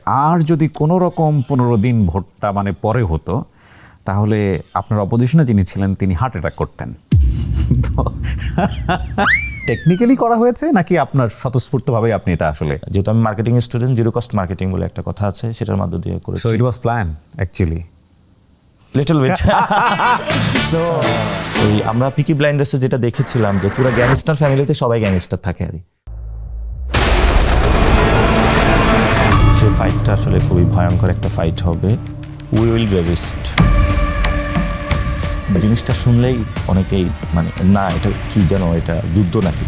আর যদি কোনো রকম 15 দিন ভোটটা মানে পরে হতো, তাহলে আপনার অপোজিশনে যিনি ছিলেন তিনি হার্ট অ্যাটাক করতেন। তো টেকনিক্যালি করা হয়েছে নাকি আপনার স্বতঃস্ফূর্তভাবে আপনি এটা আসলে? যেহেতু আমি marketing student, zero cost marketing বলে একটা কথা আছে, সেটার মধ্য দিয়ে করেছি। So it was plan actually, little bit. সো ওই আমরা পিকি ব্লাইন্ডার্সে যেটা দেখেছিলাম যে পুরো গ্যাংস্টার ফ্যামিলিতে সবাই গ্যাংস্টার থাকে আর কি। সেই ফাইটটা আসলে খুবই ভয়ঙ্কর একটা ফাইট হবে। We will resist. জিনিসটা শুনলেই অনেকেই মানে না এটা কি যেন, এটা যুদ্ধ নাকি।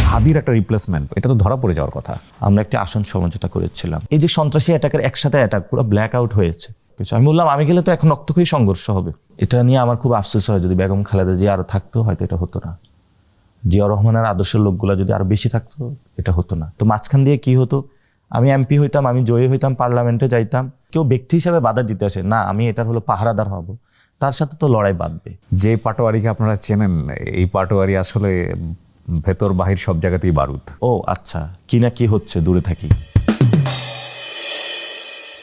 হাদির একটা রিপ্লেসমেন্ট, এটা তো ধরা পড়ে যাওয়ার কথা। আমরা একটা আসন সমঝোতা করেছিলাম। এই যে সন্ত্রাসী অ্যাটাকের একসাথে অ্যাটাক, পুরো ব্ল্যাক আউট হয়েছে কিছু। আমি বললাম আমি গেলে তো এখন রক্তক্ষয়ী সংঘর্ষ হবে। এটা নিয়ে আমার খুব আফসোস হয়, যদি বেগম খালেদা জিয়া আরো থাকতো হয়তো এটা হতো না। জিয়াউর রহমানের আদর্শের লোকগুলো যদি আরো বেশি থাকতো এটা হতো না। তো মাঝখান দিয়ে কি হতো, আমি এমপি হইতাম, আমি জয়ী হইতাম, পার্লামেন্টে যাইতাম, কেউ ব্যক্তি হিসাবে বাধা দিতে আসে না, আমি এটার হলো পাহারাদার হব, তার সাথে তো লড়াই বাঁধবে। যে পাটোয়ারিকে আপনারা চেনেন, এই পাটোয়ারি আসলে ভেতর বাহির সব জায়গাতেই বারুদ। ও আচ্ছা, কি না কি হচ্ছে, দূরে থাকি।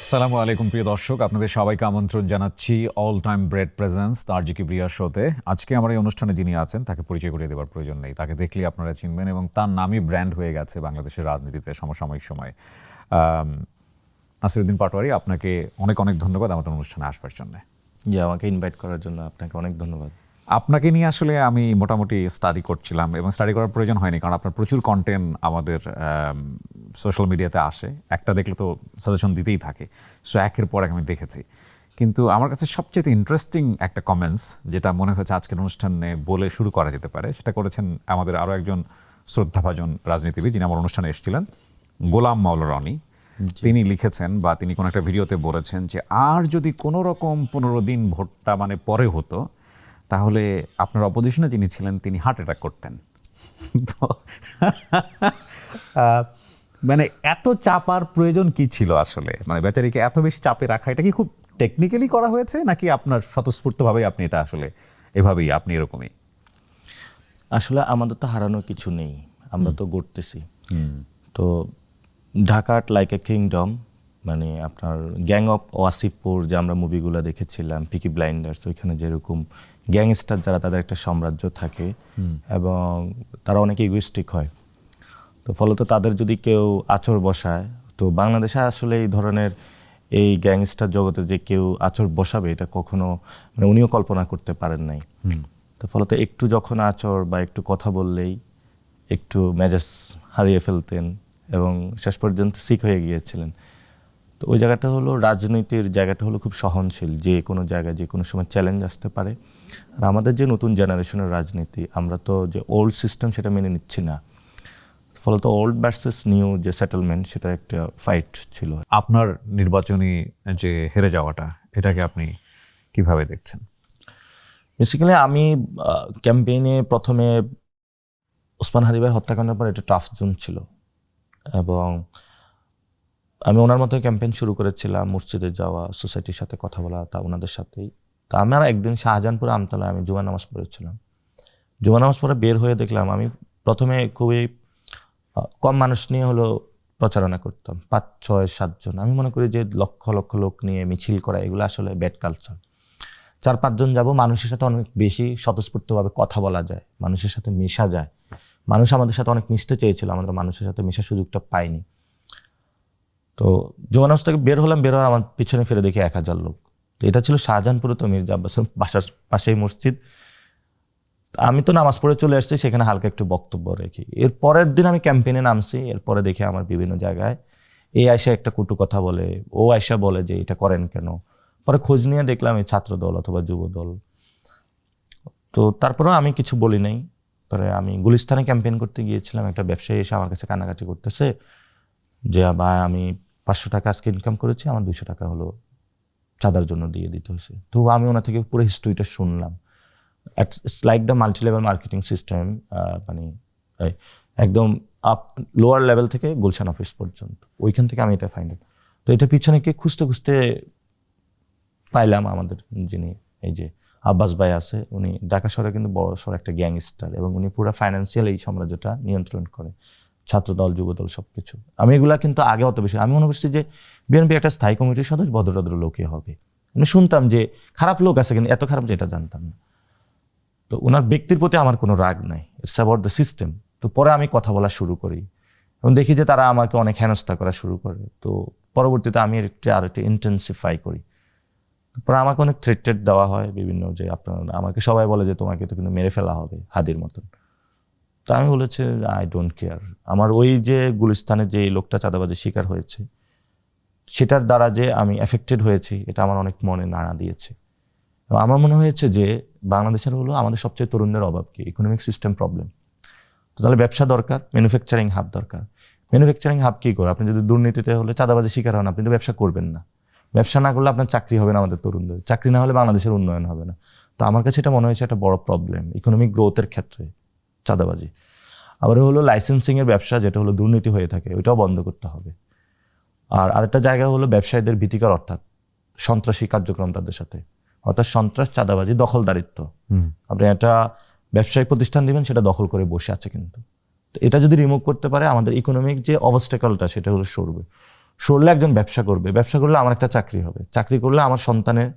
আসসালামু আলাইকুম প্রিয় দর্শক, আপনাদের সবাইকে আমন্ত্রণ জানাচ্ছি All Time bread presents Tarzi Kibria শোতে। আজকে আমার এই অনুষ্ঠানে যিনি আছেন তাকে পরিচয় করিয়ে দেওয়ার প্রয়োজন নেই, তাকে দেখলেই আপনারা চিনবেন এবং তার নামই ব্র্যান্ড হয়ে গেছে বাংলাদেশের রাজনীতিতে সমসাময়িক সময়। নাসিরউদ্দিন পাটোয়ারি, আপনাকে অনেক অনেক ধন্যবাদ আমাদের অনুষ্ঠানে আসবার জন্য। যে আমাকে ইনভাইট করার জন্য আপনাকে অনেক ধন্যবাদ। আপনাকে নিয়ে আসলে আমি মোটামুটি স্টাডি করছিলাম এবং স্টাডি করার প্রয়োজন হয়নি, কারণ আপনার প্রচুর কন্টেন্ট আমাদের সোশ্যাল মিডিয়াতে আসে, একটা দেখলে তো সাজেশন দিতেই থাকে। সো একের পর এক আমি দেখেছি, কিন্তু আমার কাছে সবচেয়ে ইন্টারেস্টিং একটা কমেন্টস যেটা মনে হয়েছে আজকের অনুষ্ঠানে বলে শুরু করা যেতে পারে, সেটা করেছেন আমাদের আরও একজন শ্রদ্ধাভাজন রাজনীতিবিদ যিনি আমার অনুষ্ঠানে এসেছিলেন, গোলাম মাওলা রনি। তিনি লিখেছেন বা তিনি কোনো একটা ভিডিওতে বলেছেন যে আর যদি কোনো রকম 15 দিন ভোটটা মানে পরে হতো, তাহলে আপনার অপোজিশনে যিনি ছিলেন তিনি হার্ট অ্যাটাক করতেন। তো মানে এত চাপার প্রয়োজন কি ছিল আসলে? মানে বেচারিকে এত বেশি চাপে রাখা, এটা কি খুব টেকনিক্যালি করা হয়েছে নাকি আপনার স্বতঃস্ফূর্তভাবেই আপনি এটা আসলে এভাবেই, আপনি এরকমই? আসলে আমাদের তো হারানোর কিছু নেই, আমরা তো গড়তেছি। তো ঢাকা লাইক এ কিংডম, মানে আপনার গ্যাং অফ ওয়াসিফপুর যে আমরা মুভিগুলো দেখেছিলাম, পিকি ব্লাইন্ডার্স, ওইখানে যেরকম গ্যাংস্টার যারা, তাদের একটা সাম্রাজ্য থাকে এবং তারা অনেক ইগোইস্টিক হয়। তো ফলত তাদের যদি কেউ আঁচড় বসায়, তো বাংলাদেশে আসলে এই ধরনের এই গ্যাংস্টার জগতে যে কেউ আঁচড় বসাবে এটা কখনো মানে উনিও কল্পনা করতে পারেন নাই। তো ফলত একটু যখন আঁচড় বা একটু কথা বললেই একটু মেজাজ হারিয়ে ফেলতেন এবং শেষ পর্যন্ত সিক হয়ে গিয়েছিলেন। তো ওই জায়গাটা হলো, রাজনীতির জায়গাটা হলো খুব সহনশীল, যে কোনো জায়গায় যে কোনো সময় চ্যালেঞ্জ আসতে পারে। আর আমাদের যে নতুন জেনারেশনের রাজনীতি, আমরা তো যে ওল্ড সিস্টেম সেটা মেনে নিচ্ছি না, ফলত ওল্ড ভার্সেস নিউ যে সেটেলমেন্ট, সেটা একটা ফাইট ছিল। আপনার নির্বাচনী যে হেরে যাওয়াটা, এটাকে আপনি কিভাবে দেখছেন? বেসিক্যালি আমি ক্যাম্পেইনে প্রথমে ওসমান হাদি ভাই হত্যাকাণ্ডের পর একটা টাফ জোন ছিল এবং আমি ওনার মতো ক্যাম্পেইন শুরু করেছিলাম, মসজিদে যাওয়া, সোসাইটির সাথে কথা বলা, তা ওনাদের সাথেই। তা আমার একদিন শাহজাহানপুরে আমতলায় আমি জুমা নামাজ পড়েছিলাম। জুমা নামাজ পড়ে বের হয়ে দেখলাম, আমি প্রথমে খুবই কম মানুষ নিয়ে হলো প্রচারণা করতাম, 5, 6, 7 জন। আমি মনে করি যে লক্ষ লক্ষ লোক নিয়ে মিছিল করা এগুলো আসলে ব্যাড কালচার। 4-5 জন যাব, মানুষের সাথে অনেক বেশি স্বতঃস্ফূর্তভাবে কথা বলা যায়, মানুষের সাথে মেশা যায়। মানুষ আমাদের সাথে অনেক মিশতে চেয়েছিল, আমাদের মানুষের সাথে মেশার সুযোগটা পাইনি। তো জুমা নামাজ থেকে বের হলাম, বের হওয়ার আমার পিছনে ফিরে দেখি 1000 লোক। তো এটা ছিল শাহজাহানপুরে, তো মির্জা আব্বাসের বাসার পাশেই মসজিদ। আমি তো নামাজ পড়ে চলে আসছি, সেখানে হালকা একটু বক্তব্য রেখি। এর পরের দিন আমি ক্যাম্পেইনে নামছি, এরপরে দেখি আমার বিভিন্ন জায়গায় এই আয়সা একটা কটু কথা বলে, ও আয়সা বলে যে এটা করেন কেন। পরে খোঁজ নিয়ে দেখলাম এই ছাত্র দল অথবা যুব দল। তো তারপরেও আমি কিছু বলি নাই। পরে আমি গুলিস্তানে ক্যাম্পেইন করতে গিয়েছিলাম, একটা ব্যবসায়ী এসে আমার কাছে কান্নাকাটি করতেছে যে ভাই আমি 500 টাকা আজকে ইনকাম করেছি, আমার 200 টাকা হলো চাঁদার জন্য দিয়ে দিতে হয়েছে। তো আমি ওনা থেকে পুরো হিস্ট্রিটা শুনলাম। It's like the multi level marketing system, মানে একদম আপ লোয়ার লেভেল থেকে গুলশান অফিস পর্যন্ত, ওইখান থেকে আমি এটা ফাইন্ড আউট। তো এটা পিছনে কি খুঁজতে খুঁজতে পাইলাম আমাদের যিনি এই যে আব্বাস ভাই আছে, উনি ঢাকা শহরে কিন্তু বড় সড় একটা গ্যাংস্টার এবং উনি পুরো ফাইন্যান্সিয়াল এই সাম্রাজ্যটা নিয়ন্ত্রণ করে। ছাত্রদল, যুবদল সবকিছু। আমি এগুলা কিন্তু আগে অত বেশি, আমি মনে করছি যে বিএনপি একটা স্থায়ী কমিটির সদস্য ভদ্র লোকই হবে। আমি শুনতাম যে খারাপ লোক আছে, কিন্তু এত খারাপ যে এটা জানতাম না। তো ওনার ব্যক্তির প্রতি আমার কোনো রাগ নাই, ইটস অ্যাবাউট দ্য সিস্টেম। তো পরে আমি কথা বলা শুরু করি এবং দেখি যে তারা আমাকে অনেক হেনস্থা করা শুরু করে। তো পরবর্তীতে আমি আর একটু ইন্টেন্সিফাই করি। পরে আমাকে অনেক থ্রেটেড দেওয়া হয় বিভিন্ন, যে আপনার আমাকে সবাই বলে যে তোমাকে তো কিন্তু মেরে ফেলা হবে হাদির মতন। তো আমি বলেছি আই ডোন্ট কেয়ার। আমার ওই যে গুলিস্তানে যে লোকটা চাঁদাবাজির শিকার হয়েছে, সেটার দ্বারা যে আমি এফেক্টেড হয়েছি, এটা আমার অনেক মনে নাড়া দিয়েছে। এবং আমার মনে হয়েছে যে বাংলাদেশের হলো আমাদের সবচেয়ে তরুণদের অভাব কি, ইকোনমিক সিস্টেম প্রবলেম। তো তাহলে ব্যবসা দরকার, ম্যানুফ্যাকচারিং হাব দরকার। ম্যানুফ্যাকচারিং হাব কী করে? আপনি যদি দুর্নীতিতে হলে চাঁদাবাজি শিকার হন, আপনি তো ব্যবসা করবেন না। ব্যবসা না করলে আপনার চাকরি হবে না, আমাদের তরুণদের চাকরি না হলে বাংলাদেশের উন্নয়ন হবে না। তো আমার কাছে এটা মনে হয়েছে একটা বড় প্রবলেম ইকোনমিক গ্রোথের ক্ষেত্রে চাঁদাবাজি। আবার হলো লাইসেন্সিংয়ের ব্যবসা, যেটা হলো দুর্নীতি হয়ে থাকে, ওইটাও বন্ধ করতে হবে। আর আরেকটা জায়গা হলো ব্যবসায়ীদের ভীতিকর, অর্থাৎ সন্ত্রাসী কার্যক্রম তাদের সাথে, অর্থাৎ সন্ত্রাস, চাঁদাবাজি, দখলদারিত্ব। আপনি একটা ব্যবসায়িক প্রতিষ্ঠান দিবেন, সেটা দখল করে বসে আছে। কিন্তু তো এটা যদি রিমুভ করতে পারে, আমাদের ইকোনমিক যে অবস্টেকলটা সেটা হলো সরলে একজন ব্যবসা করবে, ব্যবসা করলে আমার একটা চাকরি হবে, চাকরি করলে আমার সন্তানের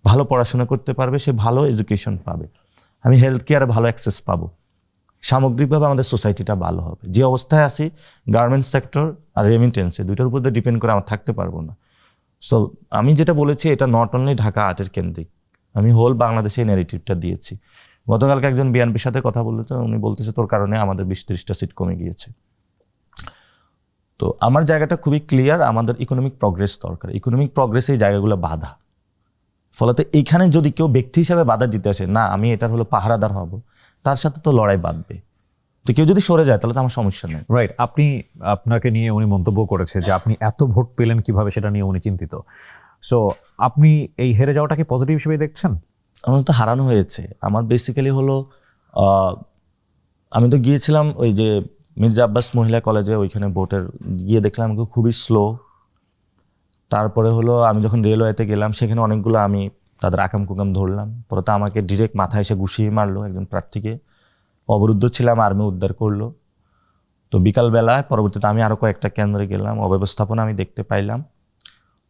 ভালো পড়াশোনা করতে পারবে, সে ভালো এডুকেশন পাবে, আমি হেলথ কেয়ারে ভালো অ্যাক্সেস পাবো, সামগ্রিকভাবে আমাদের সোসাইটিটা ভালো হবে। যে অবস্থায় আছি, গার্মেন্টস সেক্টর আর রেমিটেন্সে দুইটার উপর ডিপেন্ড করে আমার থাকতে পারবো না। সো আমি যেটা বলেছি, এটা নট অনলি ঢাকা আর্টের কেন্দ্রিক, আমি হোল বাংলাদেশে ন্যারেটিভটা দিয়েছি। গতকালকে একজন বিএনপির সাথে কথা বলতে, উনি বলতেছে তোর কারণে আমাদের 20-30টা সিট কমে গিয়েছে। তো আমার জায়গাটা খুবই ক্লিয়ার, আমাদের ইকোনমিক প্রগ্রেস দরকার। ইকোনমিক প্রগ্রেসে এই জায়গাগুলো বাধা, ফলত এইখানে যদি কেউ ব্যক্তি হিসাবে বাধা দিতে আসে, না আমি এটার হলো পাহারাদার হব, তার সাথে তো লড়াই বাঁধবে। তো কেউ যদি সরে যায় তাহলে তো আমার সমস্যা নেই। রাইট, আপনাকে নিয়ে উনি মন্তব্য করেছে যে আপনি এত ভোট পেলেন কিভাবে, সেটা নিয়ে উনি চিন্তিত। সো আপনি এই হেরে যাওয়াটাকে পজিটিভ হিসেবে দেখছেন? আমার তো হারানো হয়েছে। আমার বেসিক্যালি হলো আমি তো গিয়েছিলাম ওই যে মির্জা আব্বাস মহিলা কলেজে, ওইখানে ভোটের গিয়ে দেখলাম আমাকে খুবই স্লো। তারপরে হলো আমি যখন রেলওয়েতে গেলাম, সেখানে অনেকগুলো আমি তাদের আকাম কুকাম ধরলাম, পরে তো আমাকে ডিরেক্ট মাথায় এসে ঘুষিয়ে মারলো একজন প্রার্থীকে। অবরুদ্ধ ছিলাম, আর্মি উদ্ধার করলো। তো বিকালবেলায় পরবর্তীতে আমি আরও কয়েকটা কেন্দ্রে গেলাম, অব্যবস্থাপনা আমি দেখতে পাইলাম।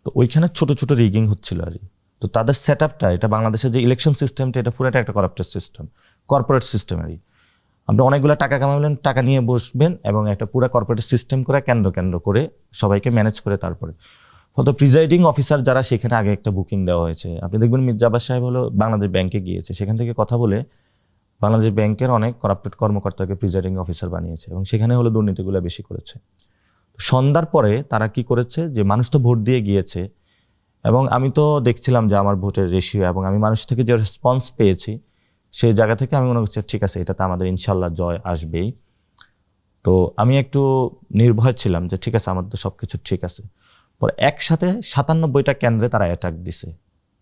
তো ওইখানে ছোট ছোট রিগিং হচ্ছিল আর কি। তো তাদের সেট আপটা, এটা বাংলাদেশের যে ইলেকশন সিস্টেমটা, এটা পুরোটা একটা করাপ্টেড সিস্টেম, কর্পোরেট সিস্টেম আর কি। আপনি অনেকগুলো টাকা কামাবেন, টাকা নিয়ে বসবেন এবং একটা পুরো কর্পোরেট সিস্টেম করে কেন্দ্র করে সবাইকে ম্যানেজ করে তারপরে ফলত প্রিজাইডিং অফিসার যারা, সেখানে আগে একটা বুকিং দেওয়া হয়েছে। আপনি দেখবেন মির্জা আব্বাস সাহেব হলো বাংলাদেশ ব্যাংকে গিয়েছে, সেখান থেকে কথা বলে বাংলাদেশ ব্যাংকের অনেক করাপ্টেড কর্মকর্তাকে প্রিজাইডিং অফিসার বানিয়েছে এবং সেখানে হলো দুর্নীতিগুলো বেশি করেছে। সন্ধ্যার পরে তারা কি করেছে, যে মানুষ তো ভোট দিয়ে গিয়েছে এবং আমি তো দেখছিলাম যে আমার ভোটের রেশিও এবং আমি মানুষ থেকে যে রেসপন্স পেয়েছি, সেই জায়গা থেকে আমি মনে করছি ঠিক আছে, এটাতে আমাদের ইনশাল্লাহ জয় আসবেই। তো আমি একটু নির্ভয় ছিলাম যে ঠিক আছে, আমাদের তো সব কিছু ঠিক আছে। পরে একসাথে 97টা কেন্দ্রে তারা অ্যাটাক দিছে।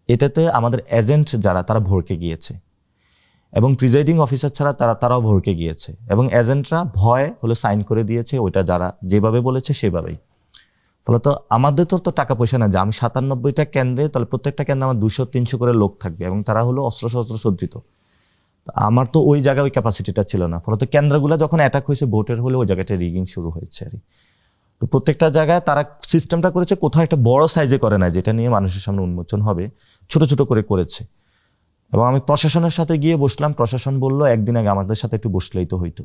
এটাতে আমাদের এজেন্ট যারা, তারা ভরকে গিয়েছে এবং প্রিজাইডিং অফিসার ছাড়া তারাও ভরকে গিয়েছে এবং এজেন্টরা ভয় হলো সাইন করে দিয়েছে ওইটা, যারা যেভাবে বলেছে সেভাবেই। ফলত আমাদের তো টাকা পয়সা না, যে আমি 97টা কেন্দ্রে, তাহলে প্রত্যেকটা কেন্দ্রে আমার 200-300 করে লোক থাকবে এবং তারা হলো অস্ত্র সজ্জিত। আমার তো ওই জায়গায় ওই ক্যাপাসিটিটা ছিল না। ফলত কেন্দ্রগুলো যখন অ্যাটাক হয়েছে ভোটের হলে, ওই জায়গাটা রিগিং শুরু হয়েছে আর কি। তো প্রত্যেকটা জায়গায় তারা সিস্টেমটা করেছে, কোথাও একটা বড় সাইজে করে না যেটা নিয়ে মানুষের সামনে উন্মোচন হবে, ছোট ছোট করে করেছে। এবং আমি প্রশাসনের সাথে গিয়ে বসলাম, প্রশাসন বললো একদিন আগে আমাদের সাথে একটু বসলেই তো হইতো।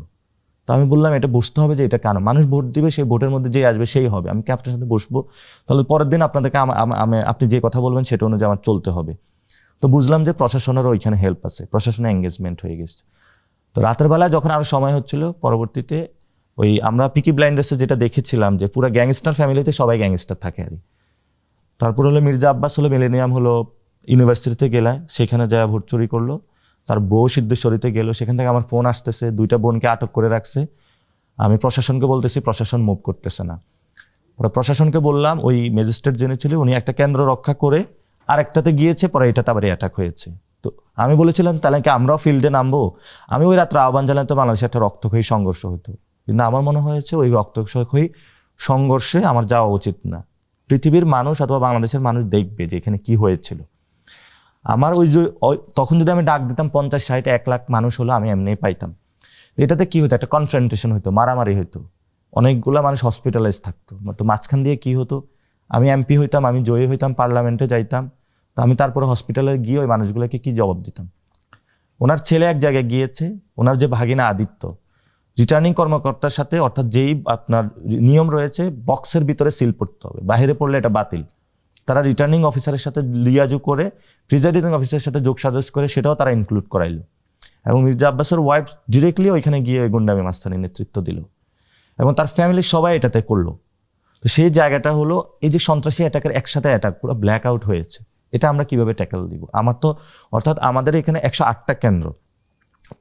তো আমি বললাম এটা বসতে হবে, যে এটা কেন, মানুষ ভোট দিবে, সেই ভোটের মধ্যে যে আসবে সেই হবে, আমি কি আপনার সাথে বসবো? তাহলে পরের দিন আপনাদেরকে আপনি যে কথা বলবেন সেটা অনুযায়ী আমার চলতে হবে। তো বুঝলাম যে প্রশাসনেরও ওইখানে হেল্প আছে, প্রশাসনে এঙ্গেজমেন্ট হয়ে গেছে। তো রাতের বেলায় যখন আরও সময় হচ্ছিল, পরবর্তীতে ওই আমরা পিকি ব্লাইন্ডার্সে যেটা দেখেছিলাম, যে পুরো গ্যাংস্টার ফ্যামিলিতে সবাই গ্যাংস্টার থাকে আর কি। তারপর হলো মির্জা আব্বাস হলো মিলেনিয়াম হলো ইউনিভার্সিটিতে গেলায়, সেখানে যা ভোট চুরি করলো। তার বউ সিদ্ধেশ্বরীতে গেল, সেখান থেকে আমার ফোন আসতেছে, 2টা বোনকে আটক করে রাখছে। আমি প্রশাসনকে বলতেছি, প্রশাসন মুভ করতেছে না। পরে প্রশাসনকে বললাম, ওই ম্যাজিস্ট্রেট জেনে ছিল, উনি একটা কেন্দ্র রক্ষা করে আরেকটাতে গিয়েছে, পরে এটাতে আবার অ্যাটাক হয়েছে। তো আমি বলেছিলাম তাহলে কি আমরাও ফিল্ডে নামবো? আমি ওই রাত্রে আহ্বান জানালে তো বাংলাদেশে একটা রক্তক্ষয়ী সংঘর্ষ হতো, কিন্তু আমার মনে হয়েছে ওই রক্তক্ষয়ী সংঘর্ষে আমার যাওয়া উচিত না। পৃথিবীর মানুষ অথবা বাংলাদেশের মানুষ দেখবে যে এখানে কি হয়েছিল। আমার ওই যে তখন যদি আমি ডাক দিতাম 50, 60, 1 লাখ মানুষ হলো, আমি এমনি পাইতাম। এটাতে কি হতো, একটা কনফ্রন্টেশন হতো, মারামারি হতো। অনেকগুলা মানুষ হসপিটালাইজ থাকতো। তো মাঝখান দিয়ে কি হতো, আমি এমপি হইতাম, আমি জয়ী হইতাম, পার্লামেন্টে যাইতাম, তো আমি তারপরে হসপিটালে গিয়ে ওই মানুষগুলোকে কি জবাব দিতাম? ওনার ছেলে এক জায়গায় গিয়েছে, ওনার যে ভাগিনা আদিত্য রিটার্নিং কর্মকর্তার সাথে, অর্থাৎ যেই আপনার নিয়ম রয়েছে বক্সের ভিতরে সিল পড়তে হবে, বাইরে পড়লে এটা বাতিল, তারা রিটার্নিং অফিসারের সাথে লিয়াজু করে প্রিজাইডিং অফিসারের সাথে যোগ সাজস করে সেটাও তারা ইনক্লুড করাইলো। এবং মির্জা আব্বাসের ওয়াইফ ডিরেক্টলি ওইখানে গিয়ে গুন্ডামি মাস্তানির নেতৃত্ব দিল এবং তার ফ্যামিলির সবাই এটাতে করলো। তো সেই জায়গাটা হলো এই যে সন্ত্রাসী অ্যাটাকের একসাথে অ্যাটাক পুরো ব্ল্যাক আউট হয়েছে, এটা আমরা কিভাবে ট্যাকেল দিব? আমার তো অর্থাৎ আমাদের এখানে 108টা কেন্দ্র,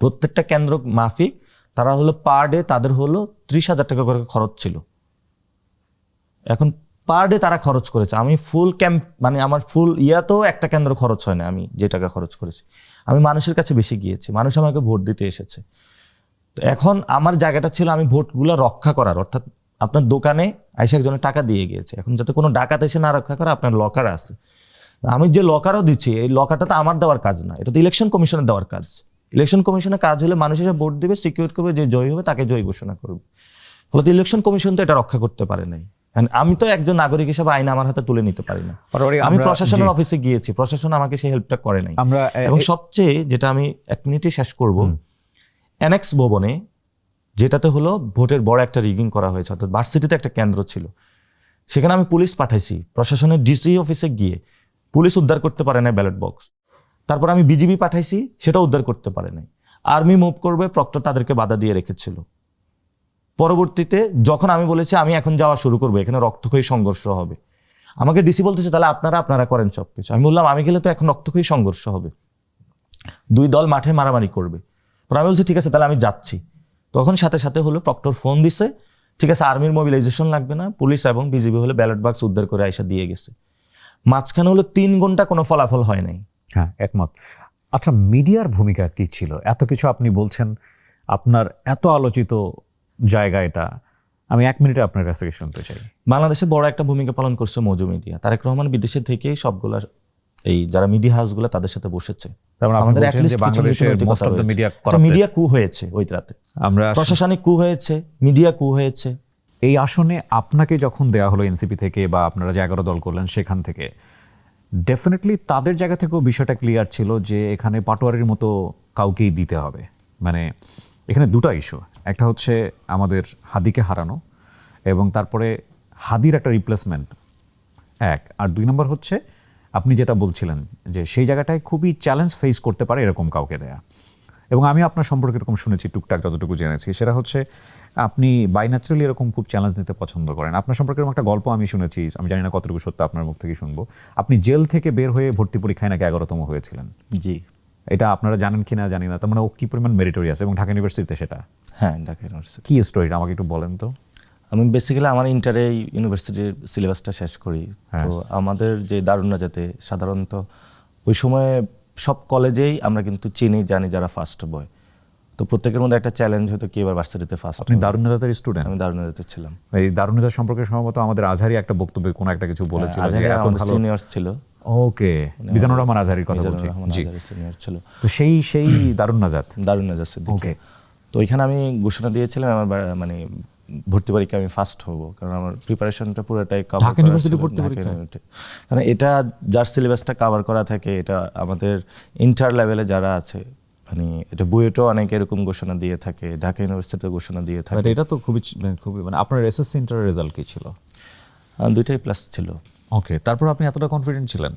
প্রত্যেকটা কেন্দ্র মাফিক তারা হলো পার ডে তাদের হলো 30,000 টাকা করে খরচ ছিল। এখন পার ডে তারা খরচ করেছে, আমি ফুল ক্যাম্প মানে আমার ফুল ইয়াতেও একটা কেন্দ্র খরচ হয় না, আমি যে টাকা খরচ করেছি আমি মানুষের কাছে বেশি গিয়েছি, মানুষ আমাকে ভোট দিতে এসেছে। তো এখন আমার জায়গাটা ছিল আমি ভোটগুলো রক্ষা করার, অর্থাৎ আপনার দোকানে আইসা একজনের টাকা দিয়ে গিয়েছে, এখন যাতে কোনো ডাকাত এসে না রক্ষা করে আপনার লকার আছে, আমি যে লকারও দিচ্ছি এই লকারটা তো আমার দেওয়ার কাজ না, এটা তো ইলেকশন কমিশনের দেওয়ার কাজ। ইলেকশন কমিশনের কাজ হলে মানুষ এসে ভোট দেবে, সিকিউর করবে, যে জয়ী হবে তাকে জয়ী ঘোষণা করবে। ফলে ইলেকশন কমিশন তো এটা রক্ষা করতে পারে নাই। আমি তো একজন নাগরিক হিসেবে আইন আমার হাতে তুলে নিতে পারি না। আমি প্রশাসনের অফিসে গিয়েছি, প্রশাসন আমাকে সেই হেল্পটা করে নাই। এবং সবচেয়ে যেটা আমি 1 মিনিটে শেষ করব, অ্যানেক্স ভবনে যেটাতে হলো ভোটের বড় একটা রিগিং করা হয়েছে, অর্থাৎ ভার্সিটিতে একটা কেন্দ্র ছিল, সেখানে আমি পুলিশ পাঠাইছি, প্রশাসনের ডিসি অফিসে গিয়ে পুলিশ উদ্ধার করতে পারে না ব্যালট বক্স। তারপর আমি বিজিবি পাঠাইছি, সেটা উদ্ধার করতে পারে নাই। আর্মি মুভ করবে, প্রক্টর তাদেরকে বাধা দিয়ে রেখেছিল। পরবর্তীতে যখন আমি বলেছি আমি এখন যাওয়া শুরু করবো, এখানে রক্তক্ষয়ী সংঘর্ষ হবে, আমাকে ডিসি বলতেছে তাহলে আপনারা করেন সবকিছু। আমি বললাম আমি গেলে তো এখন রক্তক্ষয়ী সংঘর্ষ হবে, 2 দল মাঠে মারামারি করবে। পরে আমি বলছি ঠিক আছে তাহলে আমি যাচ্ছি। তখন সাথে সাথে হলো প্রক্টর ফোন দিছে, ঠিক আছে আর্মির মোবিলাইজেশন লাগবে না, পুলিশ এবং বিজিবি হলে ব্যালট বাক্স উদ্ধার করে আইসা দিয়ে গেছে। মাঝখানে হলো 3 ঘন্টা কোনো ফলাফল হয় নাই। হ্যাঁ, একমত। আচ্ছা, মিডিয়ার ভূমিকা কি ছিল? এত কিছু আপনি বলছেন, আপনার এত আলোচিত জায়গা এটা, আমি 1 মিনিটে আপনার কাছ থেকে শুনতে চাই। বাংলাদেশে বড় একটা ভূমিকা পালন করছে মৌজ মিডিয়া। তারেক রহমান বিদেশে থেকেই সবগুলা এই যারা মিডিয়া হাউসগুলো তাদের সাথে বসেছে। আমাদের মিডিয়া কু হয়েছে ওই রাতে, আমরা প্রশাসনিক কু হয়েছে, মিডিয়া কু হয়েছে। এই আসনে আপনাকে যখন দেয়া হলো এনসিপি থেকে বা আপনারা যে 11 দল করলেন সেখান থেকে, ডেফিনেটলি তাদের জায়গা থেকেও বিষয়টা ক্লিয়ার ছিল যে এখানে পাটোয়ারির মতো কাউকেই দিতে হবে। মানে এখানে 2টা ইস্যু, একটা হচ্ছে আমাদের হাদিকে হারানো এবং তারপরে হাদির একটা রিপ্লেসমেন্ট, আর 2 নম্বর হচ্ছে আপনি যেটা বলছিলেন যে সেই জায়গাটায় খুবই চ্যালেঞ্জ ফেস করতে পারে এরকম কাউকে দেয়া। এবং আমি আপনার সম্পর্কে এরকম শুনেছি, টুকটাক যতটুকু জেনেছি, সেটা হচ্ছে আপনি বাই ন্যাচারালি এরকম খুব চ্যালেঞ্জ নিতে পছন্দ করেন। আপনার সম্পর্কে এরকম একটা গল্প আমি শুনেছি, আমি জানি না কতটুকু সত্য, আপনার মুখ থেকে শুনবো। আপনি জেল থেকে বের হয়ে ভর্তি পরীক্ষায় নাকি 11তম হয়েছিলেন। জি, এটা আপনারা জানেন কিনা জানি না, তার মানে ও কি পরিমাণ মেরিটোরিয়াস, এবং ঢাকা ইউনিভার্সিটিতে সেটা। হ্যাঁ, ঢাকা ইউনিভার্সিটি। কি স্টোরিটা আমাকে একটু বলেন তো। আমি বেসিক্যালি আমার ইন্টারে ইউনিভার্সিটির সিলেবাসটা শেষ করি। তো আমাদের যে দারুন নাজাতে সাধারণত ওই সময় সব কলেজেই আমরা কিন্তু চিনি জানি যারা ফার্স্ট বয়, তো প্রত্যেকের মধ্যে একটা চ্যালেঞ্জ হতো কি এবার ভার্সিটিতে ফার্স্ট। আপনি দারুন নাজাতের স্টুডেন্ট? আমি দারুন নাজাতে ছিলাম। এই দারুন নাজাত সম্পর্কে সম্ভবত আমাদের আজহারি একটা বক্তব্যে কোনো একটা কিছু বলেছিল যে এত ভালো সিনিয়র্স ছিল। ওকে, মিজানুর রহমান আজহারির কথা বলছি। জি, সিনিয়র ছিল। তো সেই দারুন নাজাত সিদ্দিক। ওকে, তো ওইখানে আমি ঘোষণা দিয়েছিলাম আমার মানে ভর্তি পরীক্ষা আমি ফার্স্ট হব, কারণ আমার প্রিপারেশনটা পুরোটাই কভার ঢাকা ইউনিভার্সিটি ভর্তি পরীক্ষা। কারণ এটা যার সিলেবাসটা কভার করা থাকে, এটা আমাদের ইন্টার লেভেলে যারা আছে, মানে এটা বুয়েটও অনেক এরকম ঘোষণা দিয়ে থাকে, ঢাকা ইউনিভার্সিটিতে ঘোষণা দিয়ে থাকে। এটা তো খুবই মানে আপনার এসএসসি ইন্টারের রেজাল্ট কি ছিল? 2টাই প্লাস ছিল। ওকে, তারপর আপনি এতটা কনফিডেন্ট ছিলেন?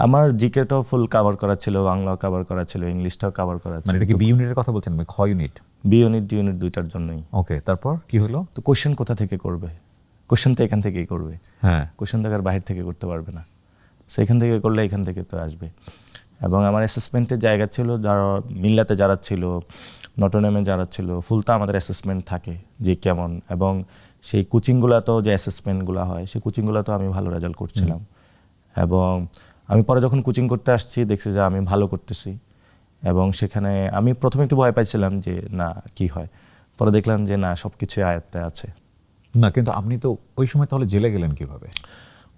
আমার জিকেটাও ফুল কভার করা ছিল, বাংলাও কভার করা ছিল, ইংলিশটাও কভার করা ছিল। মানে এটা কি বি ইউনিটের কথা বলছেন? খ unit, B unit, D unit 2টার জন্যই। ওকে, তারপর কি হলো? তো কোশ্চেন কোথা থেকে করবে? কোশ্চেন তো এখান থেকেই করবে। হ্যাঁ, কোশ্চেন তো আর বাহির থেকে করতে পারবে না, সেখান থেকে করলে এখান থেকে তো আসবে। এবং আমার অ্যাসেসমেন্টের জায়গা ছিল, যারা মিল্লাতে যারা ছিল, নটরডেমে যারা ছিল, ফুলটা আমাদের অ্যাসেসমেন্ট থাকে যে কেমন, এবং সেই কোচিংগুলোতেও যে অ্যাসেসমেন্টগুলো হয় সেই কোচিংগুলোতেও আমি ভালো রেজাল্ট করছিলাম। এবং আমি পরে যখন কোচিং করতে আসছি দেখছি যে আমি ভালো করতেছি, এবং সেখানে আমি প্রথমে একটু ভয় পাইছিলাম যে না কি হয়, পরে দেখলাম যে না সব কিছুই আয়ত্তে আছে। না, কিন্তু আপনি তো ওই সময় তাহলে জেলে গেলেন কিভাবে?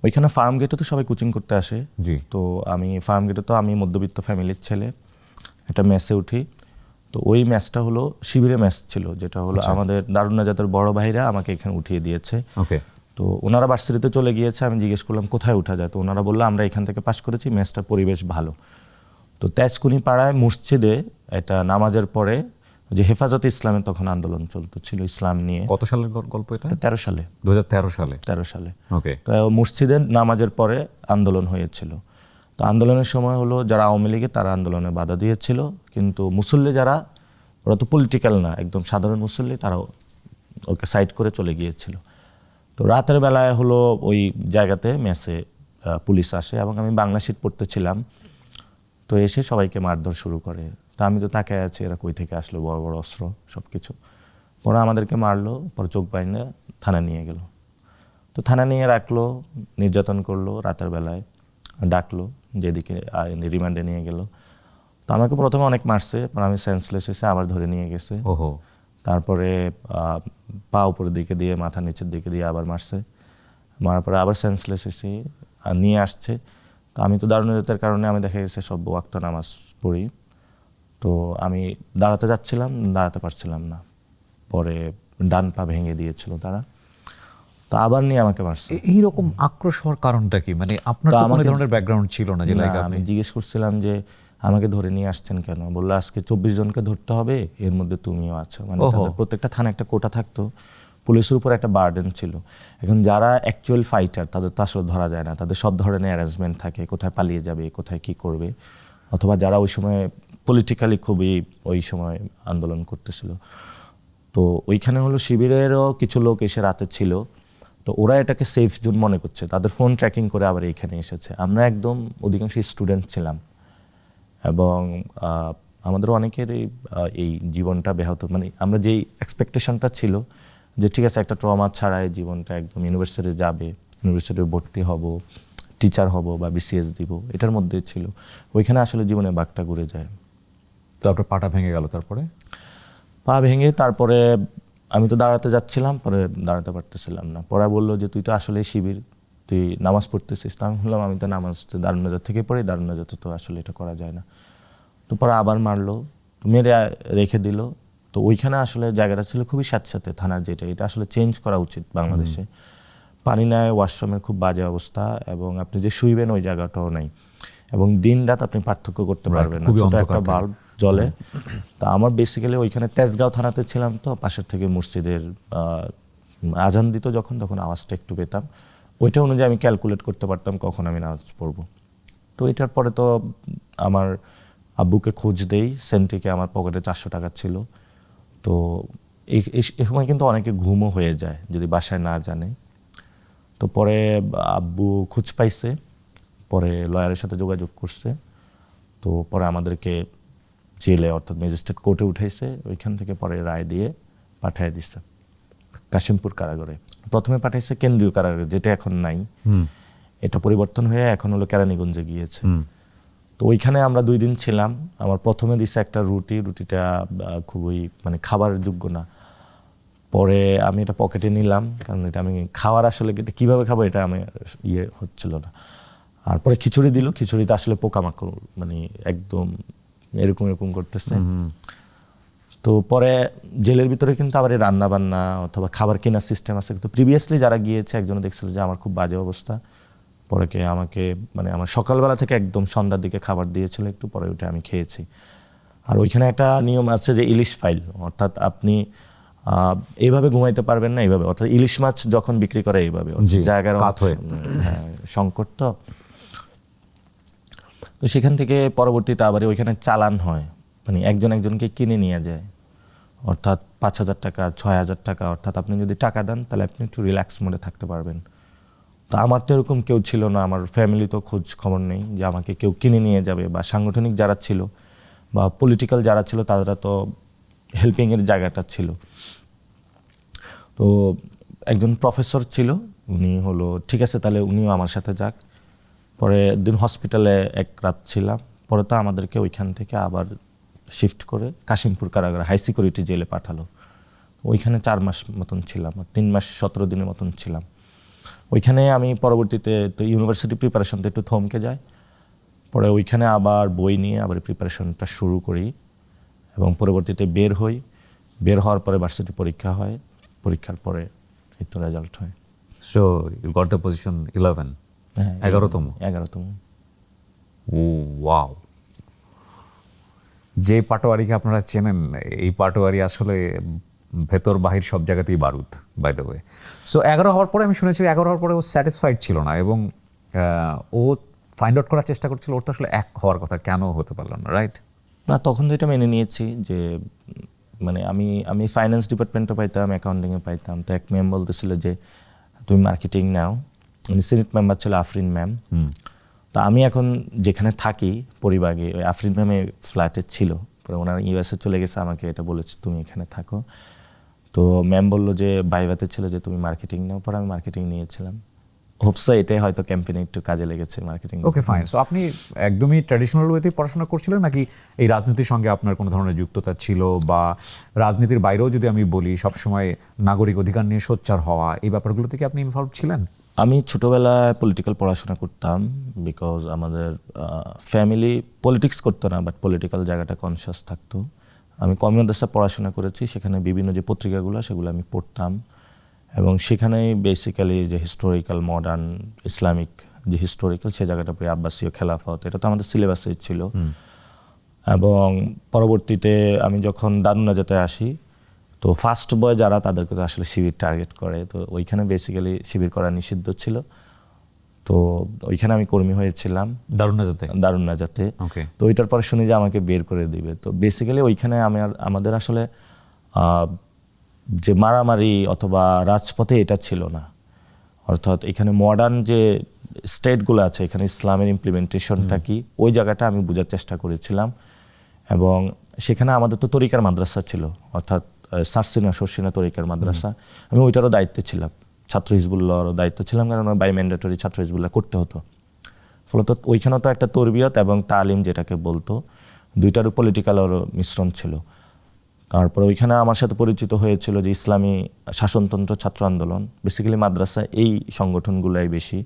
ওইখানে ফার্ম গেটে তো সবাই কোচিং করতে আসে। জি, তো আমি ফার্ম গেটে তো আমি মধ্যবিত্ত ফ্যামিলির ছেলে, একটা মেসে উঠি। তো ওই ম্যাচটা হলো শিবিরে ম্যাচ ছিল, যেটা হলো আমাদের দারুন নাজাতের বড় ভাইরা আমাকে এখানে উঠিয়ে দিয়েছে। ওকে, তো ওনারা ভার্সিটিতে চলে গিয়েছে, আমি জিজ্ঞেস করলাম কোথায় উঠা যায়, তো ওনারা বললো আমরা এখান থেকে পাশ করেছি, ম্যাচটার পরিবেশ ভালো। তো তেজকুনি পাড়ায় মসজিদে এটা নামাজের পরে যে হেফাজতে ইসলামের তখন আন্দোলন চলতেছিল ইসলাম নিয়ে। কত সালের গল্প এটা? 13 সালে। 2013 সালে। 13 সালে। ওকে, তো মসজিদে নামাজের পরে আন্দোলন হয়েছিল। তো আন্দোলনের সময় হলো যারা আওয়ামী লীগের তারা আন্দোলনে বাধা দিয়েছিল, কিন্তু মুসল্লি যারা, ওরা তো পলিটিক্যাল না, একদম সাধারণ মুসল্লি, তারা ওকে সাইড করে চলে গিয়েছিল। তো রাতের বেলায় হলো ওই জায়গাতে মেসে পুলিশ আসে এবং আমি বাংলা শিট পড়তেছিলাম। তো এসে সবাইকে মারধর শুরু করে। তো আমি তো তাকায় আছি, এরা কই থেকে আসলো, বড় বড় অস্ত্র সব কিছু। পরে আমাদেরকে মারলো, পরে চোখ বাইন্দা থানা নিয়ে গেল। তো থানা নিয়ে রাখলো, নির্যাতন করলো, রাতের বেলায় ডাকলো, যেদিকে রিমান্ডে নিয়ে গেল। তো আমাকে প্রথমে অনেক মারছে, পরে আমি সেন্সলেস হয়েছে, আবার ধরে নিয়ে গেছে। ওহো, তারপরে পা উপরের দিকে দিয়ে মাথা নিচের দিকে দিয়ে আবার মারছে, মারার পরে আবার সেন্সলেস হয়েছি, আর নিয়ে আসছে। তো আমি তো দারুণতার কারণে আমি দেখা গেছে সব ওয়াক্ত নামাজ পড়ি। তো আমি দাঁড়াতে যাচ্ছিলাম, দাঁড়াতে পারছিলাম না, পরে ডান পা ভেঙে দিয়েছিল তারা। তো আবার নিয়ে আমাকে মারছে। এইরকম আক্রোশ হওয়ার কারণটা কি? মানে আপনার তো কোনো ধরনের ব্যাকগ্রাউন্ড ছিল না যে না, লাইক আমি জিজ্ঞেস করছিলাম যে আমাকে ধরে নিয়ে আসছেন কেন, বললো আজকে 24 জনকে ধরতে হবে, এর মধ্যে তুমিও আছো। মানে তাদের প্রত্যেকটা থানা একটা কোটা থাকতো, পুলিশের উপর একটা বার্ডেন ছিল। এখন যারা অ্যাকচুয়াল ফাইটার তাদের তো আসলে ধরা যায় না, তাদের সব ধরনের অ্যারেঞ্জমেন্ট থাকে, কোথায় পালিয়ে যাবে, কোথায় কি করবে, অথবা যারা ওই সময় পলিটিক্যালি খুবই ওই সময় আন্দোলন করতেছিল। তো ওইখানে হলো শিবিরেরও কিছু লোক এসে রাতে ছিল। তো ওরা এটাকে সেফ জোন মনে করছে, তাদের ফোন ট্র্যাকিং করে আবার এইখানে এসেছে। আমরা একদম অধিকাংশ স্টুডেন্ট ছিলাম এবং আমাদের অনেকের এই জীবনটা ব্যাহত, মানে আমরা যেই এক্সপেকটেশনটা ছিল যে ঠিক আছে একটা ট্রমা ছাড়াই জীবনটা একদম ইউনিভার্সিটি যাবে, ইউনিভার্সিটি ভর্তি হব, টিচার হব বা বিসিএস দিব, এটার মধ্যে ছিল। ওইখানে আসলে জীবনে বাঘটা ঘুরে যায়। তো আপনার পাটা ভেঙে গেল, তারপরে? পা ভেঙে তারপরে আমি তো দাঁড়াতে যাচ্ছিলাম, পরে দাঁড়াতে পারতেছিলাম না। পরে বললো যে তুই তো আসলে শিবির, তুই নামাজ পড়তেছিস। তো আমি বললাম আমি তো নামাজ দারুন নাজাত থেকে পড়ি, দারুন নাজাতে তো আসলে এটা করা যায় না। তো পরে আবার মারলো, মেরে রেখে দিল। তো ওইখানে আসলে জায়গাটা ছিল খুবই স্যাঁতস্যাঁতে, থানার যেটা, এটা আসলে চেঞ্জ করা উচিত বাংলাদেশে। পানি নাই, ওয়াশরুমের খুব বাজে অবস্থা, এবং আপনি যে শুইবেন ওই জায়গাটাও নাই, এবং দিন রাত আপনি পার্থক্য করতে পারবেন না, ছোট একটা বাল্ব জ্বলে। তা আমার বেসিক্যালি ওইখানে তেজগাঁও থানাতে ছিলাম, তো পাশের থেকে মসজিদের আজান দিত যখন, তখন আওয়াজটা একটু পেতাম, ওইটা অনুযায়ী আমি ক্যালকুলেট করতে পারতাম কখন আমি নামাজ পড়বো। তো এটার পরে তো আমার আব্বুকে খোঁজ দেই, সেন্ট্রিকে আমার পকেটে 400 টাকা ছিল। তো এই সময় কিন্তু অনেকে ঘুমও হয়ে যায় যদি বাসায় না জানে। তো পরে আব্বু খোঁজ পাইছে, পরে লয়ারের সাথে যোগাযোগ করছে। তো পরে আমাদেরকে জেলে অর্থাৎ ম্যাজিস্ট্রেট কোর্টে উঠাইছে, ওইখান থেকে পরে রায় দিয়ে পাঠিয়ে দিচ্ছে কাশিমপুর কারাগারে। প্রথমে পাঠাইছে কেন্দ্রীয় কারাগারে, যেটা এখন নাই, এটা পরিবর্তন হয়ে এখন হলো কেরানীগঞ্জে গিয়েছে। তো ওইখানে আমরা 2 দিন ছিলাম। আমার প্রথমে দিছে একটা রুটিটা খুবই মানে খাবার যোগ্য না। পরে আমি এটা পকেটে নিলাম, কারণ এটা আমি খাওয়ার আসলে এটা কীভাবে খাবো এটা আমি হচ্ছিল না। আর পরে খিচুড়ি দিল, খিচুড়িতে আসলে পোকামাকড় মানে একদম এরকম করতেছে। তো পরে জেলের ভিতরে কিন্তু আবার এই রান্না বান্না অথবা খাবার কেনার সিস্টেম আছে, কিন্তু প্রিভিয়াসলি যারা গিয়েছে একজন দেখছিল যে আমার খুব বাজে অবস্থা, পরে আমাকে মানে আমার সকালবেলা থেকে একদম সন্ধ্যার দিকে খাবার দিয়েছিল একটু, পরে ওইটা আমি খেয়েছি। আর ওইখানে একটা নিয়ম আছে যে ইলিশ ফাইল, অর্থাৎ আপনি এইভাবে ঘুমাইতে পারবেন না, এইভাবে, অর্থাৎ ইলিশ মাছ যখন বিক্রি করে এইভাবে জায়গার সংকট। তো সেখান থেকে পরবর্তীতে আবার ওইখানে চালান হয়, মানে একজনকে কিনে নিয়ে যায়, অর্থাৎ 5,000 টাকা 6,000 টাকা, অর্থাৎ আপনি যদি টাকা দেন তাহলে আপনি একটু রিল্যাক্স মোডে থাকতে পারবেন। তো আমার তো এরকম কেউ ছিল না, আমার ফ্যামিলি তো খোঁজ খবর নেই যে আমাকে কেউ কিনে নিয়ে যাবে, বা সাংগঠনিক যারা ছিল বা পলিটিক্যাল যারা ছিল তারা তো হেল্পিংয়ের জায়গাটা ছিল। তো একজন প্রফেসর ছিল, উনি হলো ঠিক আছে তাহলে উনিও আমার সাথে যাক। পরে দিন হসপিটালে 1 রাত ছিলাম, পরে তো আমাদেরকে ওইখান থেকে আবার শিফট করে কাশিমপুর কারাগারে হাই সিকিউরিটি জেলে পাঠালো। ওইখানে 4 মাস মতন ছিলাম, 3 মাস 17 দিনের মতন ছিলাম ওইখানে। আমি পরবর্তীতে তো ইউনিভার্সিটি প্রিপারেশনটা একটু থমকে যায়, পরে ওইখানে আবার বই নিয়ে আবার প্রিপারেশনটা শুরু করি, এবং পরবর্তীতে বের হওয়ার পরে ভার্সিটি পরীক্ষা হয়, পরীক্ষার পরে এই তো রেজাল্ট হয়। So you got the position 11, হ্যাঁ 11তম। 11তম। ও ওয়াও! যে পাটোয়ারিকে আপনারা চেনেন, এই পাটোয়ারি আসলে ভেতর বাহির সব জায়গাতেই বারুদ, বাই দ্য ওয়ে। সো 11 হওয়ার পরে আমি শুনেছি 11 হওয়ার পরে ও স্যাটিসফাইড ছিল না এবং ও ফাইন্ড আউট করার চেষ্টা করছিল ওর তো আসলে 1 হওয়ার কথা, কেন হতে পারল না, রাইট? না, তখন তো এটা মেনে নিয়েছি যে মানে আমি ফাইন্যান্স ডিপার্টমেন্টও পাইতাম, অ্যাকাউন্টিংয়ে পাইতাম। তো এক ম্যাম বলতেছিল যে তুমি মার্কেটিং নাও, উনি সিনিয়র মেম্বার ছিল আফরিন ম্যাম। তো আমি এখন যেখানে থাকি পরিবাগে, ওই আফরিন ম্যামের ফ্ল্যাটে ছিল, পরে ওনার ইউএসএ চলে গেছে, আমাকে এটা বলেছে তুমি এখানে থাকো। তো ম্যাম বললো যে বাইভাতে ছিল যে তুমি মার্কেটিং নাও, পরে আমি মার্কেটিং নিয়েছিলাম। হোপসো এটাই হয়তো ক্যাম্পেইনে একটু কাজে লেগেছে মার্কেটিং। Okay fine. সো আপনি একদমই ট্র্যাডিশনাল ওয়েতেই পড়াশোনা করছিলেন নাকি এই রাজনীতির সঙ্গে আপনার কোনো ধরনের যুক্ততা ছিল, বা রাজনীতির বাইরেও যদি আমি বলি সবসময় নাগরিক অধিকার নিয়ে সোচ্চার হওয়া, এই ব্যাপারগুলো থেকে আপনি ইনভলভ ছিলেন? আমি ছোটোবেলায় পলিটিক্যাল পড়াশোনা করতাম, বিকজ আমাদের ফ্যামিলি পলিটিক্স করতো না, বাট পলিটিক্যাল জায়গাটা কনসিয়াস থাকতো। আমি কমি মাদ্রাসায় পড়াশোনা করেছি, সেখানে বিভিন্ন যে পত্রিকাগুলো সেগুলো আমি পড়তাম, এবং সেখানেই বেসিক্যালি যে হিস্টোরিক্যাল মডার্ন ইসলামিক যে হিস্টোরিক্যাল সে জায়গাটা পড়ে, আব্বাসীয় খেলাফত, এটা তো আমাদের সিলেবাসেই ছিল। এবং পরবর্তীতে আমি যখন দারুন নাজাতে আসি, তো ফার্স্ট বয় যারা তাদেরকে তো আসলে শিবির টার্গেট করে, তো ওইখানে বেসিক্যালি শিবির করা নিষিদ্ধ ছিল। তো ওইখানে আমি কর্মী হয়েছিলাম দারুন নাজাতে। ওকে। তো ওইটার পরে শুনি যে আমাকে বের করে দিবে। তো বেসিক্যালি ওইখানে আমাদের আসলে যে মারামারি অথবা রাজপথে এটা ছিল না, অর্থাৎ এখানে মডার্ন যে স্টেটগুলো আছে এখানে ইসলামের ইমপ্লিমেন্টেশনটা কি, ওই জায়গাটা আমি বোঝার চেষ্টা করেছিলাম। এবং সেখানে আমাদের তো তরিকার মাদ্রাসা ছিল, অর্থাৎ সারসিনা সরসিনা তরিকার মাদ্রাসা, আমি ওইটারও দায়িত্বে ছিলাম, ছাত্র হিজবুল্লাহরও দায়িত্ব ছিলাম, কারণ বাই ম্যান্ডেটরি ছাত্র হিজবুল্লাহ করতে হতো। ফলত ওইখানেও তো একটা তরবিয়ত এবং তালিম যেটাকে বলতো, দুইটারও পলিটিক্যালেরও মিশ্রণ ছিল। তারপরে ওইখানে আমার সাথে পরিচিত হয়েছিল যে ইসলামী শাসনতন্ত্র ছাত্র আন্দোলন, বেসিক্যালি মাদ্রাসা এই সংগঠনগুলাই বেশি।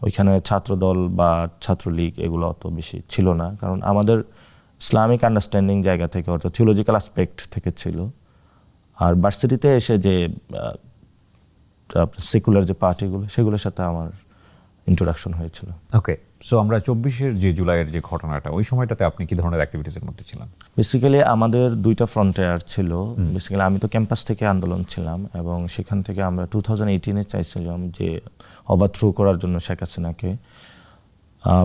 ওইখানে ছাত্রদল বা ছাত্রলীগ এগুলো অত বেশি ছিল না, কারণ আমাদের ইসলামিক আন্ডারস্ট্যান্ডিং জায়গা থেকে, অর্থাৎ থিওলজিক্যাল অ্যাসপেক্ট থেকে ছিল। আর ভার্সিটিতে এসে যে সেকুলার যে পার্টিগুলো সেগুলোর সাথে আমার ইন্ট্রোডাকশন হয়েছিল। ওকে। সো আমরা 24 যে জুলাইয়ের যে ঘটনাটা, ওই সময়টাতে আপনি কি ধরনের অ্যাক্টিভিটিসের মধ্যে ছিলেন? বেসিক্যালি আমাদের দুইটা ফ্রন্টিয়ার ছিল। বেসিক্যালি আমি তো ক্যাম্পাস থেকে আন্দোলন ছিলাম, এবং সেখান থেকে আমরা 2018-এ চাইছিলাম যে ওভারথ্রো করার জন্য শেখ হাসিনাকে,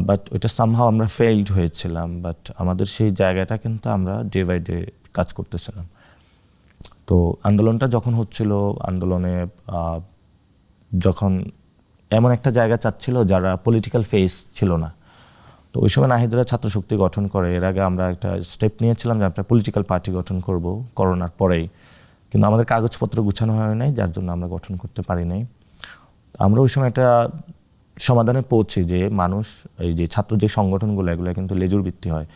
বাট ওইটা সামহাও আমরা ফেইলড হয়েছিলাম। বাট আমাদের সেই জায়গাটা কিন্তু আমরা ডে বাই ডে কাজ করতেছিলাম। তো আন্দোলনটা যখন হচ্ছিল, আন্দোলনে যখন এমন একটা জায়গা চাচ্ছিল যারা পলিটিক্যাল ফেস ছিল না, তো ওই সময় নাহিদরা ছাত্র শক্তি গঠন করে। এর আগে আমরা একটা স্টেপ নিয়েছিলাম যে আমরা পলিটিক্যাল পার্টি গঠন করব করোনার পরেই, কিন্তু আমাদের কাগজপত্র গুছানো হয় নাই, যার জন্য আমরা গঠন করতে পারি নাই। আমরা ওই সময় একটা সমাধানে পৌঁছি যে মানুষ, এই যে ছাত্র যে সংগঠনগুলো এগুলো কিন্তু লেজুর ভিত্তি হয়,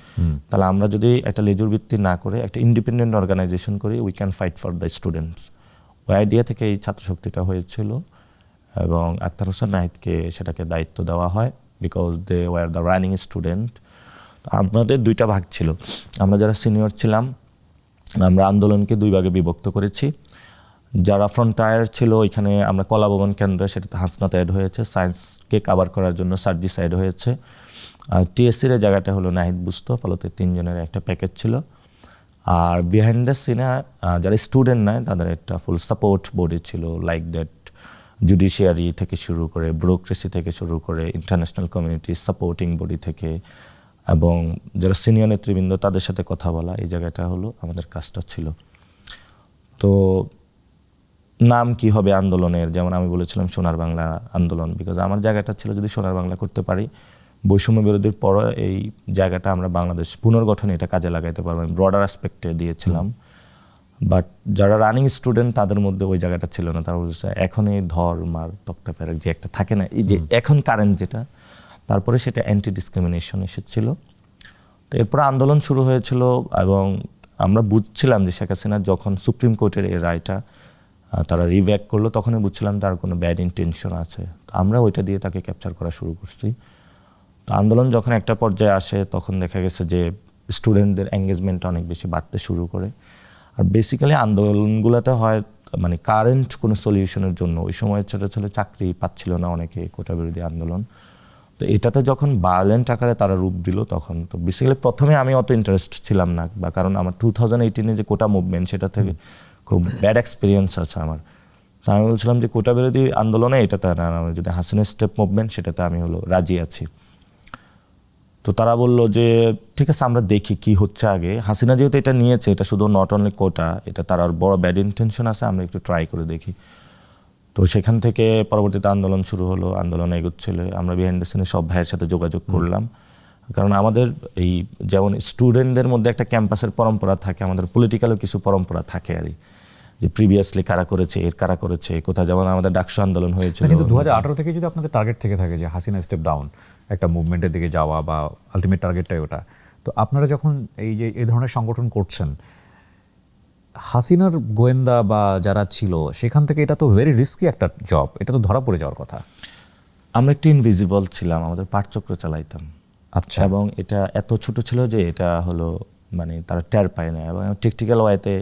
তাহলে আমরা যদি একটা লেজুর ভিত্তি না করে একটা ইন্ডিপেন্ডেন্ট অর্গানাইজেশন করি, we can fight for the students. ওই আইডিয়া থেকে এই ছাত্র শক্তিটা হয়েছিল, এবং আক্তার হোসেন নাহিদকে সেটাকে দায়িত্ব দেওয়া হয়, because they were the running student. আমাদের দুইটা ভাগ ছিল, আমরা যারা সিনিয়র ছিলাম আমরা আন্দোলনকে দুই ভাগে বিভক্ত করেছি। যারা ফ্রন্টায়ার ছিল ওইখানে আমরা কলাভবন কেন্দ্র, সেটাতে হাসনাত অ্যাড হয়েছে, সায়েন্সকে কাভার করার জন্য সার্জিস অ্যাড হয়েছে, আর টিএসসির জায়গাটা হলো নাহিদ বুঝতো, ফলত তিনজনের একটা প্যাকেজ ছিল। আর বিহাইন্ড দ্য সিনে যারা স্টুডেন্ট নয় তাদের একটা ফুল সাপোর্ট বডি ছিল, লাইক দ্যাট জুডিশিয়ারি থেকে শুরু করে, ব্যুরোক্রেসি থেকে শুরু করে, ইন্টারন্যাশনাল কমিউনিটি সাপোর্টিং বডি থেকে, এবং যারা সিনিয়র নেতৃবৃন্দ তাদের সাথে কথা বলা, এই জায়গাটা হলো আমাদের কাজটা ছিল। তো নাম কি হবে আন্দোলনের, যেমন আমি বলেছিলাম সোনার বাংলা আন্দোলন, বিকজ আমার জায়গাটা ছিল যদি সোনার বাংলা করতে পারি, বৈষম্য বিরোধীর পর এই জায়গাটা আমরা বাংলাদেশ পুনর্গঠনে এটা কাজে লাগাইতে পারবো, আমি ব্রডার অ্যাসপেক্টে দিয়েছিলাম। বাট যারা রানিং স্টুডেন্ট তাদের মধ্যে ওই জায়গাটা ছিল না, তারা বলছে এখন এই ধর্মার তক্তা পেরে যে একটা থাকে না, এই যে এখন কারেন্ট যেটা, তারপরে সেটা অ্যান্টি ডিসক্রিমিনেশন এসেছিল। তো এরপর আন্দোলন শুরু হয়েছিল, এবং আমরা বুঝছিলাম যে শেখ হাসিনা যখন সুপ্রিম কোর্টের এই রায়টা তারা রিভ্যাক করলো, তখনই বুঝছিলাম তার কোনো ব্যাড ইন্টেনশন আছে। তো আমরা ওইটা দিয়ে তাকে ক্যাপচার করা শুরু করছি। তো আন্দোলন যখন একটা পর্যায়ে আসে তখন দেখা গেছে যে স্টুডেন্টদের এঙ্গেজমেন্টটা অনেক বেশি বাড়তে শুরু করে। আর বেসিক্যালি আন্দোলনগুলোতে হয় মানে কারেন্ট কোনো সলিউশনের জন্য ওই সময় ছোটো ছোটো চাকরি পাচ্ছিল না অনেকে, কোটা বিরোধী আন্দোলন। তো এটাতে যখন ভায়োলেন্ট আকারে তারা রূপ দিল তখন তো বেসিক্যালি প্রথমে আমি অত ইন্টারেস্ট ছিলাম না, বা কারণ আমার 2018 যে কোটা মুভমেন্ট সেটা থেকে খুব ব্যাড এক্সপিরিয়েন্স আছে আমার। তো আমি বলছিলাম যে কোটা বিরোধী আন্দোলনে এটাতে না, যদি হাসিনা স্টেপ মুভমেন্ট সেটাতে আমি রাজি আছি। তো তারা বললো যে ঠিক আছে আমরা দেখি কি হচ্ছে আগে, হাসিনা যেহেতু এটা নিয়েছে, এটা শুধু নট অনলি কোটা, এটা তার আর বড় ব্যাড ইন্টেনশন আছে, আমরা একটু ট্রাই করে দেখি। তো সেখান থেকে পরবর্তীতে আন্দোলন শুরু হলো, আন্দোলন এগোচ্ছিল, আমরা বিহাইন্ড দ্য সিনে সব ভাইয়ের সাথে যোগাযোগ করলাম। কারণ আমাদের এই যেমন স্টুডেন্টদের মধ্যে একটা ক্যাম্পাসের পরম্পরা থাকে, আমাদের পলিটিক্যালও কিছু পরম্পরা থাকে আর যে প্রিভিয়াসলি কারা করেছে, কারা করেছে, কোথাও যেমন আমাদের ডাকসু আন্দোলন হয়েছিল। কিন্তু 2018 থেকে যদি আপনাদের টার্গেট থেকে থাকে যে হাসিনা স্টেপ ডাউন, একটা মুভমেন্টের দিকে যাওয়া বা আলটিমেট টার্গেটটাই ওটা, তো আপনারা যখন এই ধরনের সংগঠন করছেন, হাসিনার গোয়েন্দা বা যারা ছিল সেখান থেকে এটা তো ভেরি রিস্কি একটা জব, এটা তো ধরা পড়ে যাওয়ার কথা। আমরা একটু ইনভিজিবল ছিলাম, আমাদের পাঠচক্র চালাইতাম। আচ্ছা। এবং এটা এত ছোট ছিল যে এটা মানে তারা টের পায় না, এবং টেকটিক্যাল ওয়াইতে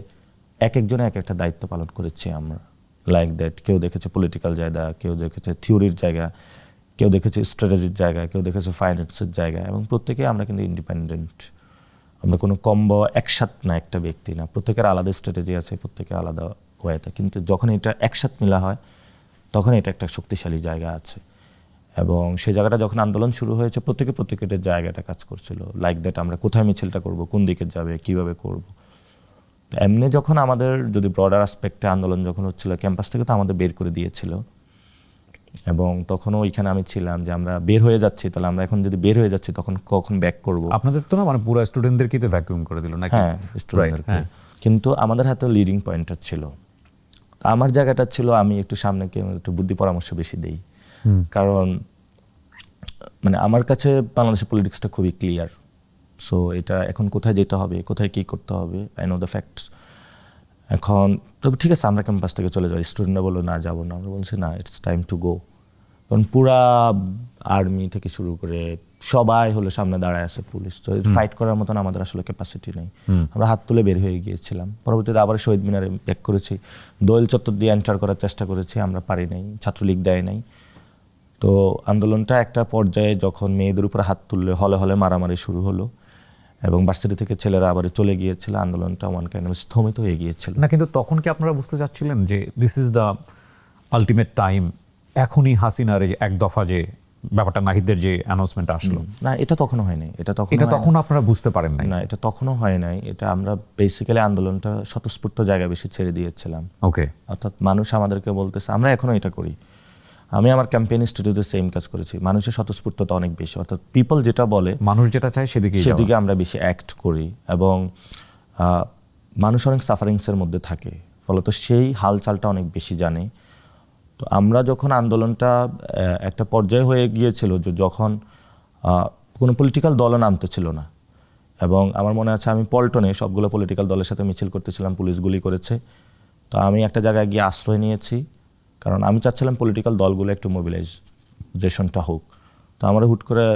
এক একজনে এক একটা দায়িত্ব পালন করেছি আমরা, লাইক দ্যাট। কেউ দেখেছে পলিটিক্যাল জায়গা, কেউ দেখেছে থিওরির জায়গা, কেউ দেখেছে স্ট্র্যাটেজির জায়গা, কেউ দেখেছে ফাইন্যান্সের জায়গা, এবং প্রত্যেকে আমরা কিন্তু ইন্ডিপেন্ডেন্ট। আমরা কোনো কম্বো একসাথ না, একটা ব্যক্তি না, প্রত্যেকের আলাদা স্ট্র্যাটেজি আছে, প্রত্যেকে আলাদা ওয়েতে। কিন্তু যখন এটা একসাথ মিলা হয় তখন এটা একটা শক্তিশালী জায়গা আছে। এবং সেই জায়গাটা যখন আন্দোলন শুরু হয়েছে প্রত্যেকের জায়গাটা কাজ করছিল, লাইক দ্যাট আমরা কোথায় মিছিলটা করব, কোন দিকে যাবে, কিভাবে করব। এমনি যখন আমাদের যদি ব্রডার আসপেক্টে আন্দোলন যখন হচ্ছিল, ক্যাম্পাস থেকে তো আমাদের বের করে দিয়েছিল, এবং তখনও ওইখানে আমি ছিলাম যে আমরা বের হয়ে যাচ্ছি, তাহলে আমরা এখন যদি বের হয়ে যাচ্ছি তখন কখন ব্যাক করব। আপনাদের তো না মানে পুরো স্টুডেন্টদেরকে তো ভ্যাকুয়াম করে দিল নাকি? হ্যাঁ, স্টুডেন্টদেরকে। কিন্তু আমাদের হাতে লিডিং পয়েন্টটা ছিল, আমার জায়গাটা ছিল আমি একটু সামনেকে একটু বুদ্ধি পরামর্শ বেশি দেই। কারণ মানে আমার কাছে বাংলাদেশের পলিটিক্সটা খুবই ক্লিয়ার। সো এটা এখন কোথায় যেতে হবে, কোথায় কী করতে হবে, আই নো দ্য ফ্যাক্টস। এখন তবে ঠিক আছে আমরা ক্যাম্পাস থেকে চলে যাই, স্টুডেন্টরা বললো না যাবো না, আমরা বলছি না, ইটস টাইম টু গো। কারণ পুরা আর্মি থেকে শুরু করে সবাই সামনে দাঁড়ায় আছে, পুলিশ, তো ফাইট করার মতন আমাদের আসলে ক্যাপাসিটি নেই। আমরা হাত তুলে বের হয়ে গিয়েছিলাম। পরবর্তীতে আবার শহীদ মিনারে ব্যাক করেছি, দোয়েল চত্বর দিয়ে এন্টার করার চেষ্টা করেছি, আমরা পারি নাই, ছাত্রলীগ দেয় নাই। তো আন্দোলনটা একটা পর্যায়ে যখন মেয়েদের উপরে হাত তুললে হলে হলে মারামারি শুরু হলো, এবং ভার্সিটি থেকে ছেলেরা আবার চলে গিয়েছিল, আন্দোলনটা ওয়ান কাইন্ড স্থমিত হয়ে গিয়েছিল। না, কিন্তু তখন কি আপনারা বুঝতে চাচ্ছিলেন যে this is the ultimate time, এখনই হাসিনার এই যে এক দফা যে ব্যাপারটা, নাহিদের যে অ্যানাউন্সমেন্ট আসলো? না, এটা তখনও হয় নাই, এটা তখন আপনারা বুঝতে পারেন নাই? না, এটা তখনও হয় নাই। এটা আমরা বেসিক্যালি আন্দোলনটা স্বতঃস্ফূর্ত জায়গায় বেশি ছেড়ে দিয়েছিলাম। ওকে। অর্থাৎ মানুষ আমাদেরকে বলতেছে, আমরা এখনো এটা করি, আমি আমার ক্যাম্পেইন স্টুডিওতে সেম কাজ করেছি, মানুষের স্বতঃস্ফূর্ততা অনেক বেশি, অর্থাৎ পিপল যেটা বলে, মানুষ যেটা চায় সেদিকে আমরা বেশি অ্যাক্ট করি, এবং মানুষ অনেক সাফারিংসের মধ্যে থাকে, ফলত সেই হালচালটা অনেক বেশি জানে। তো আমরা যখন আন্দোলনটা একটা পর্যায়ে হয়ে গিয়েছিল যে যখন কোনো পলিটিক্যাল দলও নামতে ছিল না, এবং আমার মনে আছে আমি পল্টনে সবগুলো পলিটিক্যাল দলের সাথে মিছিল করতেছিলাম, পুলিশ গুলি করেছে। তো আমি একটা জায়গায় গিয়ে আশ্রয় নিয়েছি, কারণ আমি চাচ্ছিলাম পলিটিক্যাল দলগুলো একটু মোবিলাইজেশনটা হোক। তো আমরা হুট করে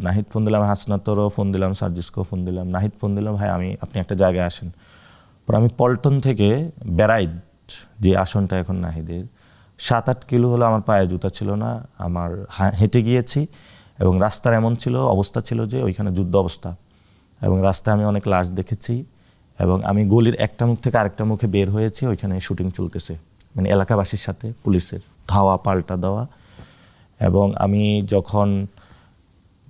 নাহিদ ফোন দিলাম, হাসনাতরও ফোন দিলাম, সার্জিসকেও ফোন দিলাম, নাহিদ ফোন দিলাম, ভাই আপনি একটা জায়গায় আসেন। পর আমি পল্টন থেকে বেড়াইদ, যে আসনটা এখন নাহিদের, 7-8 কিলো হলো, আমার পায়ে জুতা ছিল না, আমার হেঁটে গিয়েছি, এবং রাস্তার এমন অবস্থা ছিল যে ওইখানে যুদ্ধ অবস্থা, এবং রাস্তায় আমি অনেক লাশ দেখেছি, এবং আমি গলির একটা মুখ থেকে আরেকটা মুখে বের হয়েছি, ওইখানে শুটিং চলতেছে, মানে এলাকাবাসীর সাথে পুলিশের ধাওয়া পাল্টা দেওয়া। এবং আমি যখন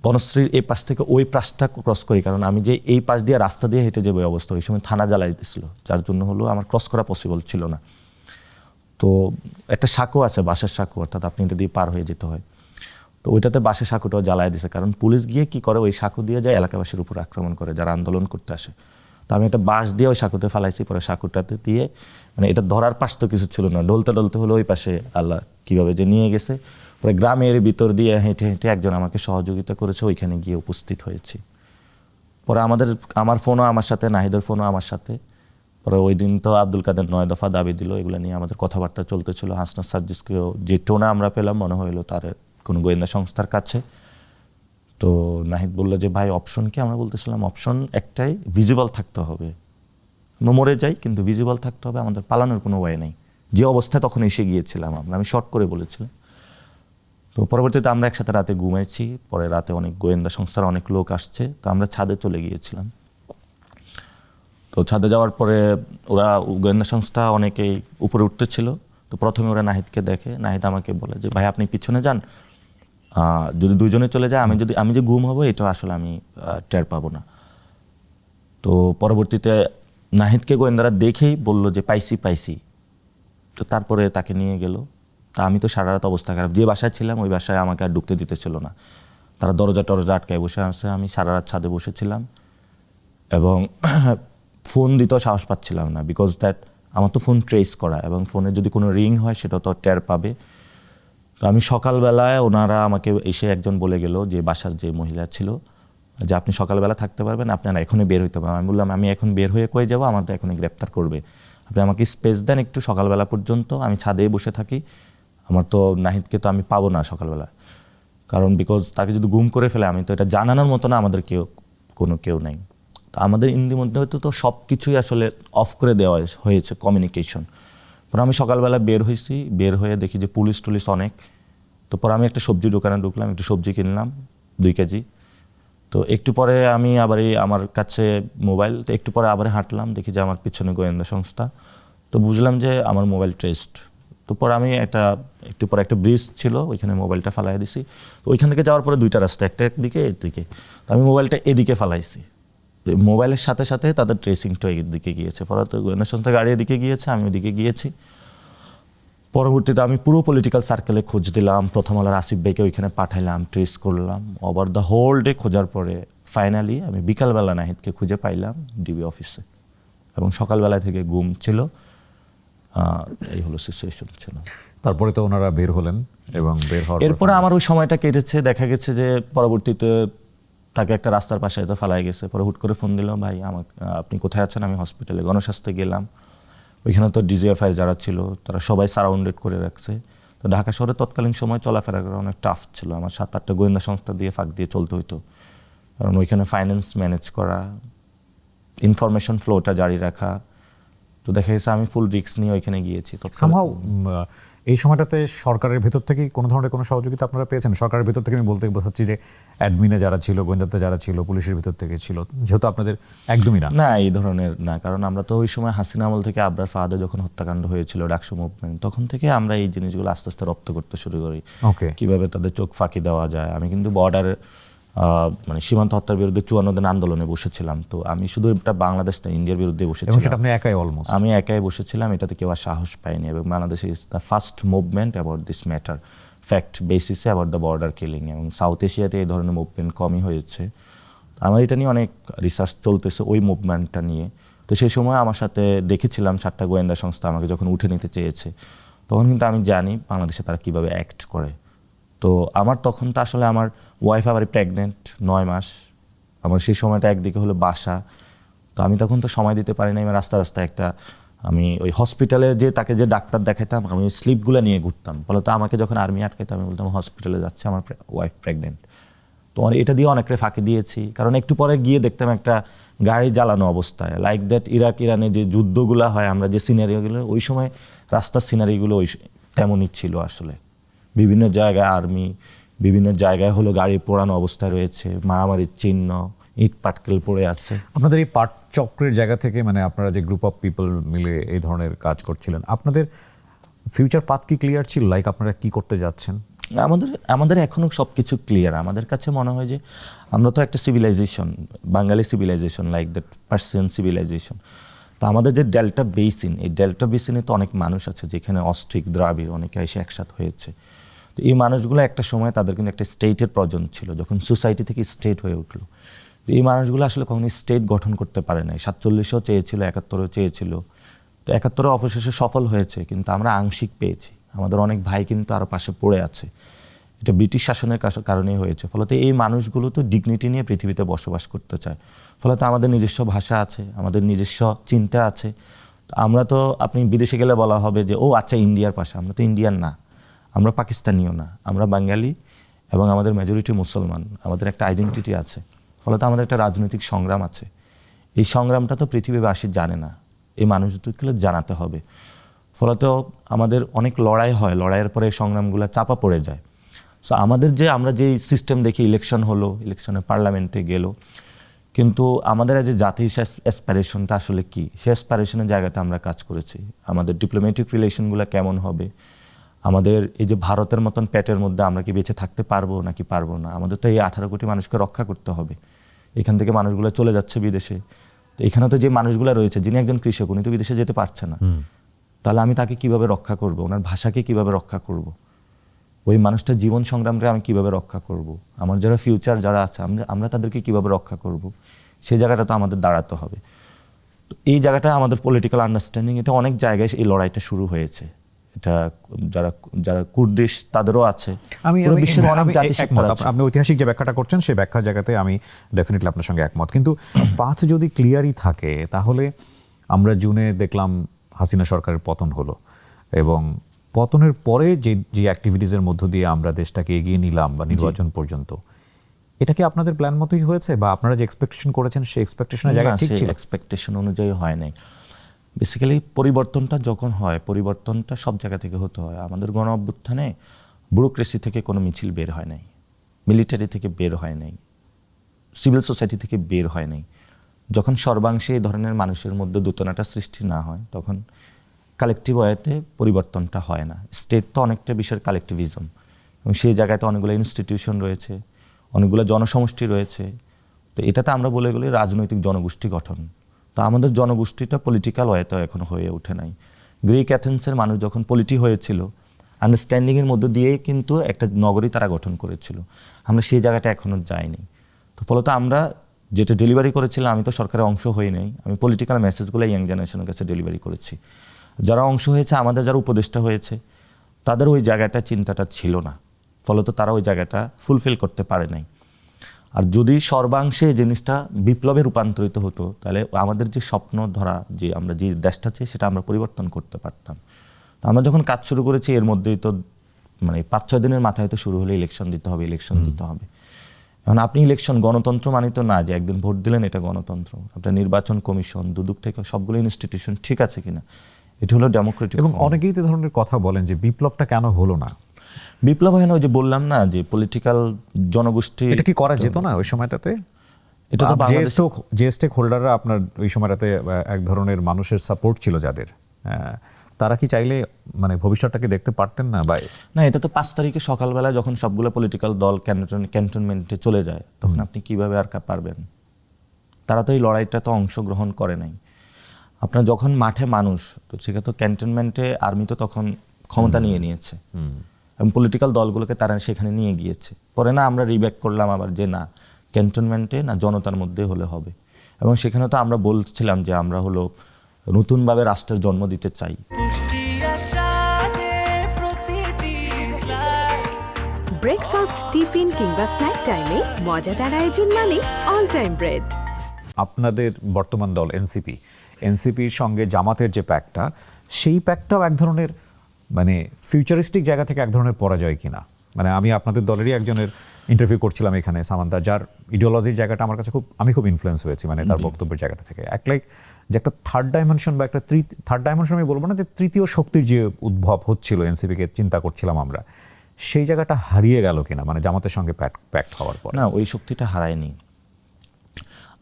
বনশ্রীর এই পাশ থেকে ওই পাশটা ক্রস করি, কারণ আমি যে এই পাশ দিয়ে রাস্তা দিয়ে হেঁটে যাবো অবস্থা, ওই সময় থানা জ্বালাই দিয়েছিল, যার জন্য আমার ক্রস করা পসিবল ছিল না। তো একটা সাঁকো আছে, বাঁশের সাঁকো, অর্থাৎ আপনি এটা দিয়ে পার হয়ে যেতে হয়। তো ওইটাতে বাঁশের সাঁকোটাও জ্বালাই দিছে, কারণ পুলিশ গিয়ে কি করে, ওই সাঁকো দিয়ে যায় এলাকাবাসীর উপর আক্রমণ করে যারা আন্দোলন করতে আসে। তো আমি একটা বাঁশ দিয়ে ওই সাঁকোতে ফালাইছি, পরে সাঁকোটাতে দিয়ে, মানে এটা ধরার পাশ তো কিছু ছিল না, ডলতে হলো ওই পাশে, আল্লাহ কীভাবে যে নিয়ে গেছে। পরে গ্রামের ভিতর দিয়ে হেঁটে হেঁটে একজন আমাকে সহযোগিতা করেছে, ওইখানে গিয়ে উপস্থিত হয়েছি। পরে আমার ফোনও আমার সাথে, নাহিদের ফোনও আমার সাথে। পরে ওই দিন তো আব্দুল কাদের 9 দফা দাবি দিল, এগুলো নিয়ে আমাদের কথাবার্তা চলতেছিল। হাসনাত সার্জিসকেও যে টোনা আমরা পেলাম মনে হইলো তার কোনো গোয়েন্দা সংস্থার কাছে। তো নাহিদ বললো যে ভাই অপশন কি? আমরা বলতেছিলাম অপশন একটাই, ভিজিবল থাকতে হবে, আমরা মরে যাই কিন্তু ভিজিবল থাকতে হবে, আমাদের পালানোর কোনো ওয়ে নেই, যে অবস্থায় তখন এসে গিয়েছিলাম আমরা। আমি শর্ট করে বলেছিলাম। তো পরবর্তীতে আমরা একসাথে রাতে ঘুমাইছি, পরে রাতে অনেক গোয়েন্দা সংস্থার অনেক লোক আসছে, তো আমরা ছাদে চলে গিয়েছিলাম। তো ছাদে যাওয়ার পরে ওরা গোয়েন্দা সংস্থা অনেকেই উপরে উঠতেছিল। তো প্রথমে ওরা নাহিদকে দেখে, নাহিদ আমাকে বলে যে ভাই আপনি পিছনে যান, যদি দুজনে চলে যায় আমি যে গুম হবো এটা আসলে আমি টের পাবো না। তো পরবর্তীতে নাহিদকে গোয়েন্দারা দেখেই বলল যে পাইছি। তো তারপরে তাকে নিয়ে গেল। তা আমি তো সারা রাত অবস্থা খারাপ, যে বাসায় ছিলাম ওই বাসায় আমাকে আর ঢুকতে দিতেছিল না, তারা দরজা টরজা আটকায় বসে আছে। আমি সারা রাত ছাদে বসেছিলাম এবং ফোন দিতেও সাহস পাচ্ছিলাম না, বিকজ দ্যাট আমার তো ফোন ট্রেস করা, এবং ফোনে যদি কোনো রিং হয় সেটা তো টের পাবে। তো আমি সকালবেলায় ওনারা আমাকে এসে একজন বলে গেল, যে বাসার যে মহিলা ছিল, যে আপনি সকালবেলা থাকতে পারবেন, আপনারা এখনই বের হইতে পারবেন। আমি বললাম আমি এখন বের হয়ে কই যাবো, আমার তো এখনই গ্রেপ্তার করবে, আপনি আমাকে স্পেস দেন একটু সকালবেলা পর্যন্ত, আমি ছাদেই বসে থাকি, আমার তো নাহিদকে তো আমি পাবো না সকালবেলা, কারণ বিকজ তাকে যদি গুম করে ফেলে আমি তো এটা জানানোর মতো না, আমাদের কেউ নেই। তো আমাদের ইন্দির মধ্যে তো সব কিছুই আসলে অফ করে দেওয়া হয়েছে, কমিউনিকেশন। পরে আমি সকালবেলা বের হয়ে দেখি যে পুলিশ টুলিশ অনেক। তো পরে আমি একটা সবজি দোকানে ঢুকলাম, একটু সবজি কিনলাম 2 কেজি। তো একটু পরে আমি আবার আমার কাছে মোবাইল, তো একটু পরে আবার হাঁটলাম, দেখি যে আমার পিছনে গোয়েন্দা সংস্থা। তো বুঝলাম যে আমার মোবাইল ট্রেসড। তো পরে আমি একটু পরে একটা ব্রিজ ছিল, ওইখানে মোবাইলটা ফালাই দিছি। তো ওইখান থেকে যাওয়ার পরে 2টা রাস্তা, একটা একদিকে একদিকে, তো আমি মোবাইলটা এদিকে ফালাইছি। মোবাইলের সাথে সাথে তাদের ট্রেসিংটা এদিকে গিয়েছে, ফলে তো গোয়েন্দা সংস্থা গাড়ি এদিকে গিয়েছে, আমি ওদিকে গিয়েছি। পরবর্তীতে আমি পুরো পলিটিক্যাল সার্কেলে খোঁজ দিলাম, প্রথম আলোর আসিফ ভাইকে ওইখানে পাঠাইলাম, ট্রেস করলাম, ওভার দ্য হোল ডে খোঁজার পরে ফাইনালি আমি বিকালবেলা নাহিদকে খুঁজে পাইলাম ডিবি অফিসে, এবং সকালবেলা থেকে গুম ছিল। এই হলো সিচুয়েশন ছিল। তারপরে তো ওনারা বের হলেন এবং বের হওয়ার এরপরে আমার ওই সময়টা কেটেছে, দেখা গেছে যে পরবর্তীতে তাকে একটা রাস্তার পাশে হয়তো ফালাই গেছে। পরে হুট করে ফোন দিল, ভাই আপনি কোথায় আছেন? আমি হসপিটালে গণস্বাস্থ্যে গেলাম, ওইখানে তো ডিজিএফআই যারা ছিল তারা সবাই সারাউন্ডেড করে রাখছে। তো ঢাকা শহরে তৎকালীন সময় চলাফেরা করা অনেক টাফ ছিল, আমার 7-8টা গোয়েন্দা সংস্থা দিয়ে ফাঁক দিয়ে চলতে হইতো, কারণ ওইখানে ফাইন্যান্স ম্যানেজ করা, ইনফরমেশন ফ্লোটা জারি রাখা। তো দেখা গেছে আমি ফুল রিস্ক নিয়ে ওইখানে গিয়েছি। সামহাউ এই সময়টাতে সরকারের ভেতর থেকে কোনো ধরনের কোনো সহযোগিতা আপনারা পেয়েছেন? সরকারের ভেতর থেকে আমি বলতে বোঝাচ্ছি যে অ্যাডমিনে যারা ছিল, গোয়েন্দাতে যারা ছিল, পুলিশের ভিতর থেকে ছিল, যেহেতু আপনাদের একদমই না এই ধরনের না, কারণ আমরা তো ওই সময় হাসিনা আমল থেকে আবরার ফাহাদে যখন হত্যাকাণ্ড হয়েছিল ডাকসু মুভমেন্ট, তখন থেকে আমরা এই জিনিসগুলো আস্তে আস্তে রপ্ত করতে শুরু করি, ওকে, কিভাবে তাদের চোখ ফাঁকি দেওয়া যায়। আমি কিন্তু বর্ডার মানে সীমান্ত হত্যার বিরুদ্ধে 54 দিন আন্দোলনে বসেছিলাম। তো আমি শুধু এটা বাংলাদেশ না, ইন্ডিয়ার বিরুদ্ধে এবং বসেছিলাম। সেটা আপনি একাই অলমোস্ট। আমি একাই বসেছিলাম, এটাতে কেউ আর সাহস পায়নি, এবং Bangladesh is the first movement about this matter, fact বেসিসে অ্যাবাউট দ্য বর্ডার কিলিং, এবং সাউথ এশিয়াতে এই ধরনের মুভমেন্ট কমই হয়েছে। আমার এটা নিয়ে অনেক রিসার্চ চলতেছে ওই মুভমেন্টটা নিয়ে। তো সেই সময় আমার সাথে দেখেছিলাম 7টা গোয়েন্দা সংস্থা আমাকে যখন উঠে নিতে চেয়েছে, তখন কিন্তু আমি জানি বাংলাদেশে তারা কীভাবে অ্যাক্ট করে। তো আমার তখন তো আসলে আমার ওয়াইফ আবার প্রেগনেন্ট 9 মাস, আমার সেই সময়টা একদিকে হলো বাসা, তো আমি তখন তো সময় দিতে পারি না। আমি রাস্তায় আমি ওই হসপিটালে তাকে যে ডাক্তার দেখাতাম, আমি ওই স্লিপগুলো নিয়ে ঘুরতাম। ফলত আমাকে যখন আর্মি আটকাইতাম আমি বলতাম হসপিটালে যাচ্ছে, আমার ওয়াইফ প্রেগনেন্ট। তো এটা দিয়ে অনেকটা ফাঁকি দিয়েছি, কারণ একটু পরে গিয়ে দেখতাম একটা গাড়ি জ্বালানো অবস্থায়, লাইক দ্যাট ইরাক ইরানে যে যুদ্ধগুলো হয়, আমরা যে সিনারিগুলো ওই সময় রাস্তার সিনারিগুলো ওই তেমনই ছিল আসলে। বিভিন্ন জায়গায় আর্মি, বিভিন্ন জায়গায় হলো গাড়ি পোড়ানো অবস্থায় রয়েছে, মারামারির চিহ্ন, ইট পাটকেল পড়ে আছে। আপনাদের এই পাট চক্রের জায়গা থেকে, মানে আপনারা যে গ্রুপ অফ পিপল মিলে এই ধরনের কাজ করছিলেন, আপনাদের ফিউচার পাথ কি ক্লিয়ার ছিল? লাইক আপনারা কি করতে যাচ্ছেন? আমাদের এখনও সব কিছু ক্লিয়ার। আমাদের কাছে মনে হয় যে আমরা তো একটা civilization, Bengali civilization, like that Persian civilization. তো আমাদের যে ডেল্টা বেসিন, এই ডেল্টা বেসিনে তো অনেক মানুষ আছে, যেখানে অস্ট্রিক, দ্রাবিড় অনেকে এসে একসাথ হয়েছে। তো এই মানুষগুলো একটা সময় তাদের কিন্তু একটা স্টেটের প্রয়োজন ছিল, যখন সোসাইটি থেকে স্টেট হয়ে উঠলো। এই মানুষগুলো আসলে কখনো স্টেট গঠন করতে পারে নাই। 47-এও চেয়েছিল, 71-এও চেয়েছিল। তো 71-এ অবশেষে সফল হয়েছে, কিন্তু আমরা আংশিক পেয়েছি। আমাদের অনেক ভাই কিন্তু আরও পাশে পড়ে আছে। এটা ব্রিটিশ শাসনের কারণেই হয়েছে। ফলত এই মানুষগুলো তো ডিগনিটি নিয়ে পৃথিবীতে বসবাস করতে চায়। ফলত আমাদের নিজস্ব ভাষা আছে, আমাদের নিজস্ব চিন্তা আছে। আমরা তো, আপনি বিদেশে গেলে বলা হবে যে ও আচ্ছা ইন্ডিয়ার পাশে, আমরা তো ইন্ডিয়ান না, আমরা পাকিস্তানিও না, আমরা বাঙালি, এবং আমাদের মেজরিটি মুসলমান, আমাদের একটা আইডেন্টিটি আছে, ফলত আমাদের একটা রাজনৈতিক সংগ্রাম আছে। এই সংগ্রামটা তো পৃথিবীবাসী জানে না, এই মানুষগুলো জানাতে হবে। ফলত আমাদের অনেক লড়াই হয়, লড়াইয়ের পরে এই সংগ্রামগুলো চাপা পড়ে যায়। সো আমাদের আমরা যে সিস্টেম দেখি, ইলেকশন হলো, ইলেকশনে পার্লামেন্টে গেল, কিন্তু আমাদের যে জাতীয় অ্যাসপাইরেশনটা আসলে কি, সেই অ্যাসপাইরেশনের জায়গাতে আমরা কাজ করেছি। আমাদের ডিপ্লোম্যাটিক রিলেশনগুলো কেমন হবে, আমাদের এই যে ভারতের মতন পেটের মধ্যে আমরা কি বেঁচে থাকতে পারবো নাকি পারবো না, আমাদের তো এই 18 কোটি মানুষকে রক্ষা করতে হবে। এখান থেকে মানুষগুলো চলে যাচ্ছে বিদেশে, তো এখানে তো যে মানুষগুলো রয়েছে, যিনি একজন কৃষক, উনি তো বিদেশে যেতে পারছে না, তাহলে আমি তাকে কিভাবে রক্ষা করব, ওনার ভাষাকে কিভাবে রক্ষা করব, ওই মানুষটার জীবন সংগ্রামকে আমি কিভাবে রক্ষা করব, আমার যারা ফিউচার যারা আছে আমরা তাদেরকে কিভাবে রক্ষা করব, সেই জায়গাটা তো আমাদের দাঁড়াতে হবে। তো এই জায়গাটা আমাদের পলিটিক্যাল আন্ডারস্ট্যান্ডিং, এটা অনেক জায়গায় এই লড়াইটা শুরু হয়েছে। এটা যারা যারা কুর্দিশ তাদেরও আছে, পুরো বিশ্বের অনেক জাতিসত্তার আছে। আপনি ঐতিহাসিক যে ব্যাখ্যাটা করছেন সেই ব্যাখ্যার জায়গাতে আমি ডেফিনেটলি আপনার সঙ্গে একমত, কিন্তু পাথ যদি ক্লিয়ারই থাকে তাহলে আমরা জুনে দেখলাম হাসিনা সরকারের পতন হলো, এবং পতনের পরে যে অ্যাক্টিভিটিসের মধ্য দিয়ে আমরা দেশটাকে এগিয়ে নিলাম বা নির্বাচন পর্যন্ত, এটা কি আপনাদের প্ল্যান মতোই হয়েছে, বা আপনারা যে এক্সপেকটেশন করেছেন সেই এক্সপেকটেশনের জায়গা ঠিক ছিল? এক্সপেকটেশন অনুযায়ী হয় নাই। বেসিক্যালি পরিবর্তনটা যখন হয়, পরিবর্তনটা সব জায়গা থেকে হতে হয়। আমাদের গণ অভ্যুত্থানে ব্যুরোক্রেসি থেকে কোনো মিছিল বের হয় নাই, মিলিটারি থেকে বের হয় নাই, সিভিল সোসাইটি থেকে বের হয় নাই। যখন সর্বাংশে এই ধরনের মানুষের মধ্যে দোতনাটা সৃষ্টি না হয়, তখন কালেকটিভ ওয়েতে পরিবর্তনটা হয় না। স্টেট তো অনেকটা বিষয়ের কালেকটিভিজম, এবং সেই জায়গাতে অনেকগুলো ইনস্টিটিউশন রয়েছে, অনেকগুলো জনসমষ্টি রয়েছে। তো এটাতে আমরা বলে গেলে রাজনৈতিক জনগোষ্ঠী গঠন। তো আমাদের জনগোষ্ঠীটা পলিটিক্যাল ওয়েতেও এখনো হয়ে ওঠে নাই। গ্রিক অ্যাথেন্সের মানুষ যখন পলিটি হয়েছিল, আন্ডারস্ট্যান্ডিংয়ের মধ্য দিয়ে কিন্তু একটা নগরী তারা গঠন করেছিল। আমরা সেই জায়গাটা এখনো যাইনি। তো ফলত আমরা যেটা ডেলিভারি করেছিলাম, আমি তো সরকারের অংশ হই নাই, আমি পলিটিক্যাল মেসেজগুলো ইয়াং জেনারেশনের কাছে ডেলিভারি করেছি। যারা অংশ হয়েছে, আমাদের যারা উপদেষ্টা হয়েছে, তাদের ওই জায়গাটা চিন্তাটা ছিল না, ফলত তারা ওই জায়গাটা ফুলফিল করতে পারে নাই। আর যদি সর্বাংশে জিনিসটা বিপ্লবে রূপান্তরিত হতো, তাহলে আমাদের যে স্বপ্ন ধরা, যে আমরা যে দেশটা চাই, সেটা আমরা পরিবর্তন করতে পারতাম। তো আমরা যখন কাজ শুরু করেছি, এর মধ্যেই তো 5-6 দিনের মাথায় তো শুরু হলে ইলেকশন দিতে হবে, ইলেকশন দিতে হবে। এখন আপনি ইলেকশন, গণতন্ত্র মানে তো না যে একদিন ভোট দিলেন এটা গণতন্ত্র। আপনার নির্বাচন কমিশন, দুদক থেকে সবগুলো ইনস্টিটিউশন ঠিক আছে কিনা, এটা হলো ডেমোক্রেটিক। এবং অনেকেই তো ধরনের কথা বলেন যে বিপ্লবটা কেন হলো না। বিপ্লব হয় না, ওই যে বললাম না, যে পলিটিক্যাল জনগোষ্ঠী। এটা কি করা যেত না ওই সময়টাতে? এটা তো যে স্টেক হোল্ডাররা আপনার ওই সময়টাতে এক ধরনের মানুষের সাপোর্ট ছিল যাদের, তারা কি চাইলে ভবিষ্যৎটাকে দেখতে পারতেন না? বা না, এটা তো 5 তারিখে সকালবেলা যখন সবগুলো পলিটিক্যাল দল ক্যান্টনমেন্টে চলে যায়, তখন আপনি কিভাবে আর পারবেন? তারা তো এই লড়াইটা তো অংশগ্রহণ করে নাই। আপনার যখন মাঠে মানুষ, তো সেটা তো ক্যান্টনমেন্টে আর্মি তো তখন ক্ষমতা নিয়ে নিয়েছে, এবং পলিটিক্যাল দলগুলোকে তারা সেখানে নিয়ে গিয়েছে। পরে না আমরা রিব্যাক করলাম আবার যে না, ক্যান্টনমেন্টে না, জনতার মধ্যে হলে হবে। এবং সেখানে তো আমরা বলছিলাম যে আমরা হলো নতুনভাবে রাষ্ট্রের জন্ম দিতে চাই। ব্রেকফাস্ট, টিফিন কিংবা স্ন্যাক টাইমে মজাদার আয়োজন মানে অল টাইম ব্রেড। আপনাদের বর্তমান দল এনসিপির সঙ্গে জামাতের যে প্যাকটা, সেই প্যাকটাও এক ধরনের ফিউচারিস্টিক জায়গা থেকে এক ধরনের পরাজয় কিনা? আমি আপনাদের দলেরই একজনের ইন্টারভিউ করছিলাম এখানে, সামান্তা, যার ইডিওলজির জায়গাটা আমার কাছে আমি খুব ইনফ্লুয়েন্স হয়েছি, তার বক্তব্যের জায়গাটা থেকে। যে একটা থার্ড ডাইমেনশন বা একটা থার্ড ডাইমেনশন আমি বলবো না, যে তৃতীয় শক্তির যে উদ্ভব হচ্ছিল এনসিপিকে চিন্তা করছিলাম আমরা, সেই জায়গাটা হারিয়ে গেল কিনা জামাতের সঙ্গে প্যাক্ট হওয়ার পর? না, ওই শক্তিটা হারায়নি।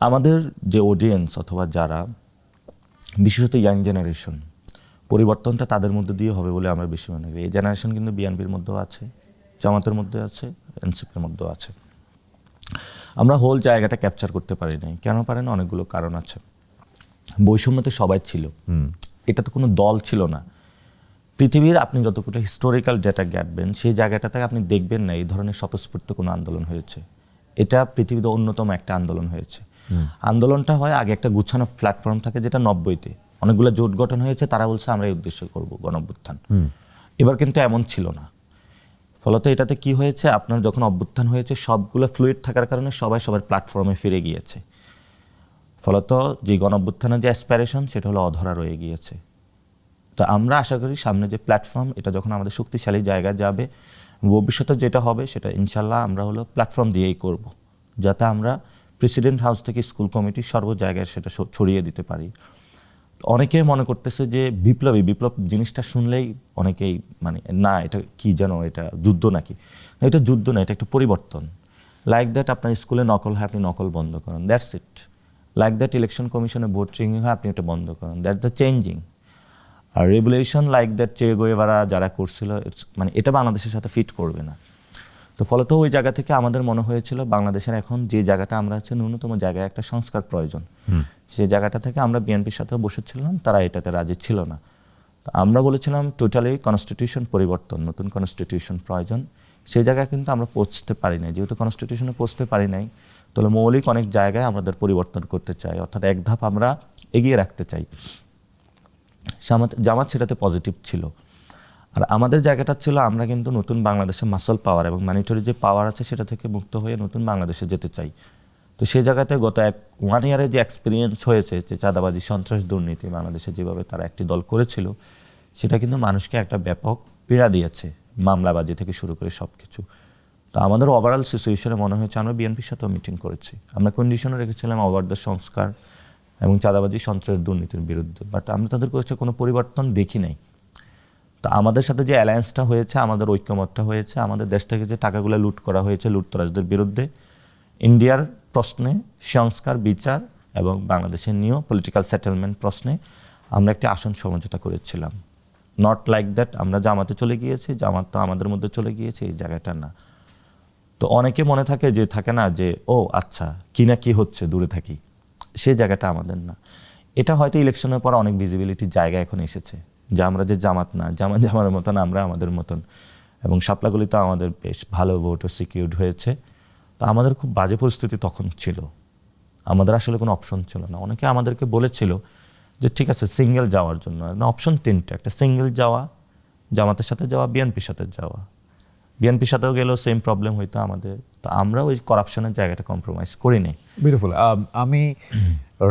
আমাদের যে অডিয়েন্স অথবা যারা, বিশেষত ইয়াং জেনারেশন, পরিবর্তনটা তাদের মধ্যে দিয়ে হবে বলে আমরা বেশি মনে করি। এই জেনারেশন কিন্তু বিএনপির মধ্যেও আছে, জামাতের মধ্যে আছে, এনসিপির মধ্যেও আছে। আমরা হোল জায়গাটা ক্যাপচার করতে পারি নাই। কেন পারে না? অনেকগুলো কারণ আছে। বৈষম্যতে সবাই ছিল, এটা তো কোনো দল ছিল না। পৃথিবীর আপনি যতগুলো হিস্টোরিক্যাল ডেটা ঘাটবেন, সেই জায়গাটাতে আপনি দেখবেন না এই ধরনের স্বতঃস্ফূর্ত কোনো আন্দোলন হয়েছে। এটা পৃথিবীতে অন্যতম একটা আন্দোলন হয়েছে। আন্দোলনটা হয় আগে একটা গুছানো প্ল্যাটফর্ম থাকে, যেটা 90-তে অনেকগুলো জোট গঠন হয়েছে, তারা বলছে আমরা এই উদ্দেশ্য করবো গণঅভ্যুত্থান। এবার কিন্তু এমন ছিল না। ফলত এটাতে কি হয়েছে, আপনার যখন অভ্যুত্থান হয়েছে, সবগুলো ফ্লুইড থাকার কারণে সবাই সবার প্ল্যাটফর্মে ফিরে গিয়েছে। ফলত যে গণঅভ্যুত্থানের যে অ্যাসপিরেশন, সেটা হলো অধরা রয়ে গিয়েছে। তো আমরা আশা করি সামনে যে প্ল্যাটফর্ম, এটা যখন আমাদের শক্তিশালী জায়গায় যাবে, ভবিষ্যতে যেটা হবে সেটা ইনশাল্লাহ আমরা হলো প্ল্যাটফর্ম দিয়েই করব, যাতে আমরা প্রেসিডেন্ট হাউস থেকে স্কুল কমিটি সর্ব জায়গায় সেটা ছড়িয়ে দিতে পারি। অনেকে মনে করতেছে যে বিপ্লব জিনিসটা শুনলেই অনেকেই মানে না এটা কি যেন, এটা যুদ্ধ নাকি। এটা যুদ্ধ না, এটা একটা পরিবর্তন। লাইক দ্যাট আপনার স্কুলে নকল হয়, আপনি নকল বন্ধ করেন, that's it. Like that election কমিশনে ভোট চেঞ্জিং হয়, আপনি এটা বন্ধ করেন, দ্যাট দ্য চেঞ্জিং। আর regulation like that Che Guevara যারা করছিল, মানে এটা বাংলাদেশের সাথে ফিট করবে না। তো ফলত ওই জায়গা থেকে আমাদের মনে হয়েছিল বাংলাদেশের এখন যে জায়গাটা আমরা আছি, ন্যূনতম জায়গায় একটা সংস্কার প্রয়োজন। সেই জায়গাটা থেকে আমরা বিএনপির সাথেও বসেছিলাম, তারা এটাতে রাজি ছিল না। তো আমরা বলেছিলাম টোটালি কনস্টিটিউশন পরিবর্তন, নতুন কনস্টিটিউশন প্রয়োজন। সেই জায়গায় কিন্তু আমরা পৌঁছতে পারি নাই। যেহেতু কনস্টিটিউশনে পৌঁছতে পারি নাই, তাহলে মৌলিক অনেক জায়গায় আমাদের পরিবর্তন করতে চাই, অর্থাৎ এক ধাপ আমরা এগিয়ে রাখতে চাই। জামাত সেটাতে পজিটিভ ছিল। আর আমাদের জায়গাটা ছিল আমরা কিন্তু নতুন বাংলাদেশে মাসল পাওয়ার এবং ম্যানিটরি যে পাওয়ার আছে সেটা থেকে মুক্ত হয়ে নতুন বাংলাদেশে যেতে চাই। তো সেই জায়গাতে গত 1 ইয়ারে যে এক্সপিরিয়েন্স হয়েছে, যে চাঁদাবাজি, সন্ত্রাস, দুর্নীতি বাংলাদেশে যেভাবে তারা একটি দল করেছিল, সেটা কিন্তু মানুষকে একটা ব্যাপক পীড়া দিয়েছে, মামলাবাজি থেকে শুরু করে সব কিছু। তো আমাদের ওভারঅল সিচুয়েশনে মনে হয়েছে, আমরা বিএনপির সাথেও মিটিং করেছি, আমরা কন্ডিশনও রেখেছিলাম অবাধ সংস্কার এবং চাঁদাবাজি, সন্ত্রাস, দুর্নীতির বিরুদ্ধে, বাট আমরা তাদের কাছে কোনো পরিবর্তন দেখি নাই। তো আমাদের সাথে যে অ্যালায়েন্সটা হয়েছে, আমাদের ঐক্যমতটা হয়েছে, আমাদের দেশ থেকে যে টাকাগুলো লুট করা হয়েছে লুটতরাজদের বিরুদ্ধে, ইন্ডিয়ার প্রশ্নে সংস্কার, বিচার এবং বাংলাদেশের নিউ পলিটিক্যাল সেটেলমেন্ট প্রশ্নে আমরা একটি আসন সমঝোতা করেছিলাম। নট লাইক দ্যাট আমরা জামাতে চলে গিয়েছি, জামাত তো আমাদের মধ্যে চলে গিয়েছে, এই জায়গাটা না। তো অনেকে মনে থাকে যে থাকে না যে ও আচ্ছা কি না কি হচ্ছে, দূরে থাকি, সেই জায়গাটা আমাদের না। এটা হয়তো ইলেকশনের পর অনেক ভিজিবিলিটির জায়গা এখন এসেছে যে আমরা যে জামাত না, জামার মতন আমরা আমাদের মতন, এবং শাপলাগুলিতে আমাদের বেশ ভালো ভোটও সিকিউরড হয়েছে। তো আমাদের খুব বাজে পরিস্থিতি তখন ছিল, আমাদের আসলে কোনো অপশন ছিল না। অনেকে আমাদেরকে বলেছিল যে ঠিক আছে সিঙ্গেল যাওয়ার জন্য, অপশন 3টা, একটা সিঙ্গেল যাওয়া, জামাতের সাথে যাওয়া, বিএনপির সাথে যাওয়া। বিএনপির সাথেও গেলেও সেম প্রবলেম হইতো আমাদের। তো আমরা ওই করাপশনের জায়গাটা কম্প্রোমাইজ করি নাই। বিউটিফুল। আমি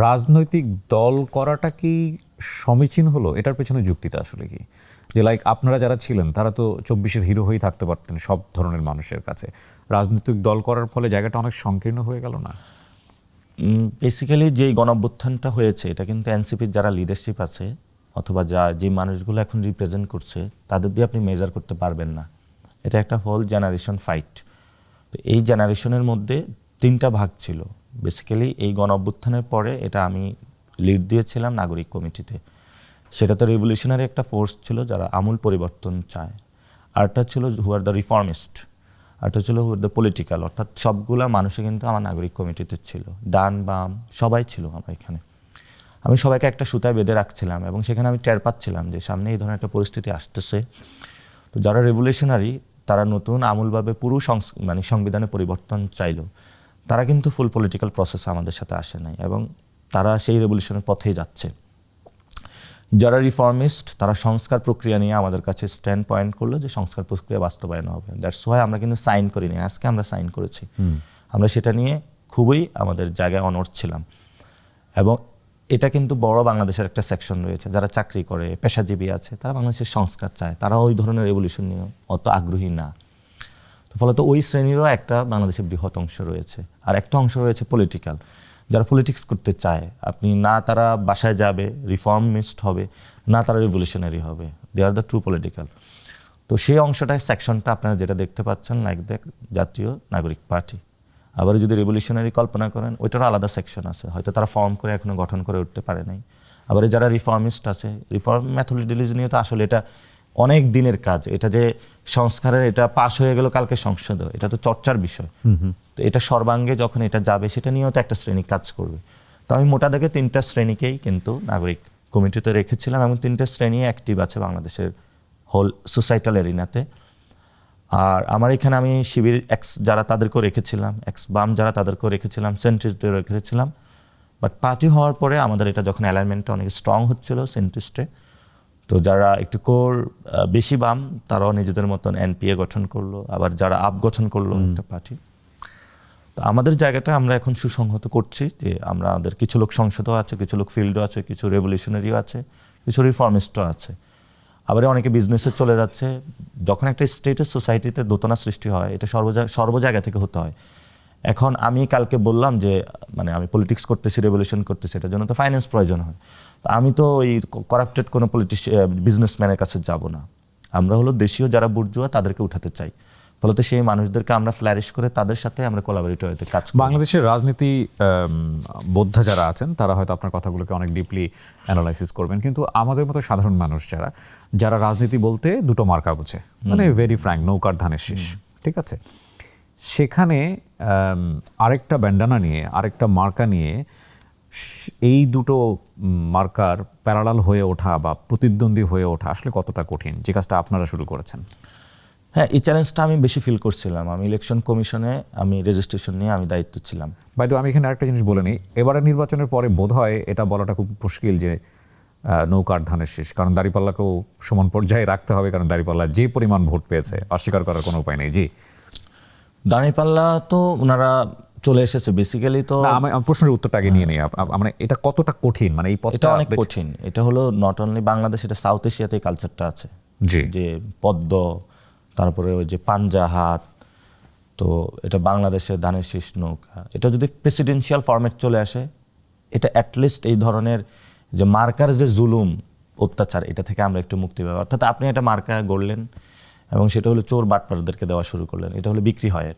রাজনৈতিক দল করাটা কি সমীচীন হলো, এটার পেছনে যুক্তিটা আসলে কি? যে লাইক আপনারা যারা ছিলেন তারা তো 24-এর হিরো হয়েই থাকতে পারতেন সব ধরনের মানুষের কাছে, রাজনৈতিক দল করার ফলে জায়গাটা অনেক সংকীর্ণ হয়ে গেল না? বেসিক্যালি যেই গণঅভ্যুত্থানটা হয়েছে, এটা কিন্তু এনসিপির যারা লিডারশিপ আছে অথবা যে মানুষগুলো এখন রিপ্রেজেন্ট করছে, তাদের দিয়ে আপনি মেজার করতে পারবেন না। এটা একটা হোল জেনারেশন ফাইট। তো এই জেনারেশনের মধ্যে 3টা ভাগ ছিল। বেসিক্যালি এই গণঅভ্যুত্থানের পরে এটা আমি লিড দিয়েছিলাম নাগরিক কমিটিতে। সেটা তো রেভলিউশনারি একটা ফোর্স ছিল যারা আমূল পরিবর্তন চায়। আরটা ছিল হু আর দ্য রিফর্মিস্ট, আরটা ছিল হু আর দ্য পলিটিক্যাল, অর্থাৎ সবগুলা মানুষই কিন্তু আমার নাগরিক কমিটিতে ছিল, ডান বাম সবাই ছিল আমার এখানে। আমি সবাইকে একটা সুতায় বেঁধে রাখছিলাম এবং সেখানে আমি টের পাচ্ছিলাম যে সামনে এই ধরনের একটা পরিস্থিতি আসতেছে। তো যারা রেভলিউশনারি, তারা নতুন আমূলভাবে পুরো মানে সংবিধানে পরিবর্তন চাইলো, তারা কিন্তু ফুল পলিটিক্যাল প্রসেস আমাদের সাথে আসে নাই এবং তারা সেই রেভলিউশনের পথেই যাচ্ছে। যারা রিফর্মিস্ট, তারা সংস্কার প্রক্রিয়া নিয়ে আমাদের কাছে স্ট্যান্ড পয়েন্ট করলো যে সংস্কার প্রক্রিয়া বাস্তবায়ন হবে। দ্যাটস ওয়াই আমরা কিন্তু সাইন করিনি, আজকে আমরা সাইন করেছি। আমরা সেটা নিয়ে খুবই আমাদের জায়গায় অনড় ছিলাম। এবং এটা কিন্তু বড় বাংলাদেশের একটা সেকশন রয়েছে, যারা চাকরি করে, পেশাজীবী আছে, তারা বাংলাদেশের সংস্কার চায়, তারা ওই ধরনের রেভলিউশন নিয়ে অত আগ্রহী না। তো ফলত ওই শ্রেণীরও একটা বাংলাদেশের বৃহৎ অংশ রয়েছে। আর একটা অংশ রয়েছে পলিটিক্যাল, যারা পলিটিক্স করতে চায়। আপনি না তারা বাসায় যাবে, রিফর্মিস্ট হবে, না তারা রিভলিউশনারি হবে, দে আর দ্য ট্রু পলিটিক্যাল। তো সেই অংশটা, সেকশনটা আপনারা যেটা দেখতে পাচ্ছেন লাইক দ্য জাতীয় নাগরিক পার্টি। আবার যদি রেভলিউশনারি কল্পনা করেন, ওইটারও আলাদা সেকশন আছে, হয়তো তারা ফর্ম করে এখনো গঠন করে উঠতে পারে নাই। আবার যারা রিফর্মিস্ট আছে, রিফর্ম মেথোডোলজি নিয়ে তো আসলে এটা অনেক দিনের কাজ। এটা যে সংস্কারের এটা পাশ হয়ে গেল কালকে সংসদ, এটা তো চর্চার বিষয়। তো এটা সর্বাঙ্গে যখন এটা যাবে, সেটা নিয়েও তো একটা শ্রেণী কাজ করবে। তো আমি মোটা দাগে 3টা শ্রেণীকেই কিন্তু নাগরিক কমিটিতে রেখেছিলাম এবং 3টা শ্রেণী অ্যাক্টিভ আছে বাংলাদেশের হোল সোসাইটাল এরিনাতে। আর আমার এখানে আমি শিবির এক্স যারা তাদেরকেও রেখেছিলাম, এক্স বাম যারা তাদেরকেও রেখেছিলাম, সেন্ট্রিস্টদের রেখেছিলাম। বাট পার্টি হওয়ার পরে আমাদের এটা যখন অ্যালাইনমেন্টটা অনেক স্ট্রং হচ্ছিল সেন্ট্রিস্টে, তো যারা একটু কোর বেশি বাম, তারাও নিজেদের মতন এনপিএ গঠন করলো, আবার যারা আপ গঠন করলো একটা পার্টি। তো আমাদের জায়গাটা আমরা এখন সুসংহত করছি যে আমাদের কিছু লোক সংসদও আছে, কিছু লোক ফিল্ডও আছে, কিছু রেভলিউশনারিও আছে, কিছু রিফর্মিস্টও আছে। আবার অনেকে বিজনেসে চলে যাচ্ছে। যখন একটা স্টেটের সোসাইটিতে দোতনা সৃষ্টি হয়, এটা সর্ব জায়গা থেকে হতে হয়। এখন আমি কালকে বললাম যে মানে আমি পলিটিক্স করতেছি, রেভলিউশন করতেছি, এটার জন্য তো ফাইন্যান্স প্রয়োজন হয়। তো আমি তো ওই করাপ্টেড কোনো বিজনেসম্যানের কাছে যাব না। আমরা হলো দেশীয় যারা বুর্জুয়া তাদেরকে উঠাতে চাই, ফলত সেই মানুষদেরকে আমরা ফ্ল্যারিশ করে তাদের সাথে আমরা কোলাবোরেট হতে কাজ করি। বাংলাদেশের রাজনীতি বোদ্ধা যারা আছেন তারা হয়তো আপনার কথাগুলোকে অনেক ডিপলি অ্যানালাইসিস করবেন, কিন্তু আমাদের মতো সাধারণ মানুষ যারা রাজনীতি বলতে দুটো মার্কা বোঝে, মানে ভেরি ফ্র্যাঙ্ক, নৌকার ধানের শীষ, ঠিক আছে, সেখানে আরেকটা ব্যান্ডানা নিয়ে, আরেকটা মার্কা নিয়ে এই দুটো মার্কার প্যারালাল হয়ে ওঠা বা প্রতিদ্বন্দ্বী হয়ে ওঠা আসলে কতটা কঠিন, যে কাজটা আপনারা শুরু করেছেন? হ্যাঁ, এই চ্যালেঞ্জটা আমি বেশি ফিল করছিলাম। আমি ইলেকশন কমিশনে আমি রেজিস্ট্রেশন নিয়ে আমি দায়িত্ব ছিলাম। বাইদো, আমি এখানে আরেকটা জিনিস বলে নিই, এবারের নির্বাচনের পরে বোধহয় এটা বলাটা খুব মুশকিল যে নৌকার ধানের শীষ, কারণ দাঁড়িপাল্লাকেও সমান পর্যায়ে রাখতে হবে, কারণ দাঁড়িপাল্লা যে পরিমাণ ভোট পেয়েছে অস্বীকার করার কোনো উপায় নেই। জি, দাঁড়িপাল্লা তো ওনারা চলে এসেছে বেসিক্যালি। তো না, আমি প্রশ্নের উত্তরটা আগে নিয়ে নিই। মানে এটা কতটা কঠিন, মানে এই এটা পথটা অনেক কঠিন। এটা হলো নট অনলি বাংলাদেশ, এটা সাউথ এশিয়াতে কালচারটা আছে। জি, যে পদ্ম, তারপরে ওই যে পাঞ্জা হাত, তো এটা বাংলাদেশের ধানের শীষ নৌকা। এটা যদি প্রেসিডেন্সিয়াল ফরম্যাট চলে আসে, এটা অ্যাটলিস্ট এই ধরনের যে মার্কার যে জুলুম অত্যাচার, এটা থেকে আমরা একটু মুক্তি পাবো। অর্থাৎ আপনি একটা মার্কা গড়লেন এবং সেটা হলো চোর বাটপারদেরকে দেওয়া শুরু করলেন, এটা হলো বিক্রি হয়,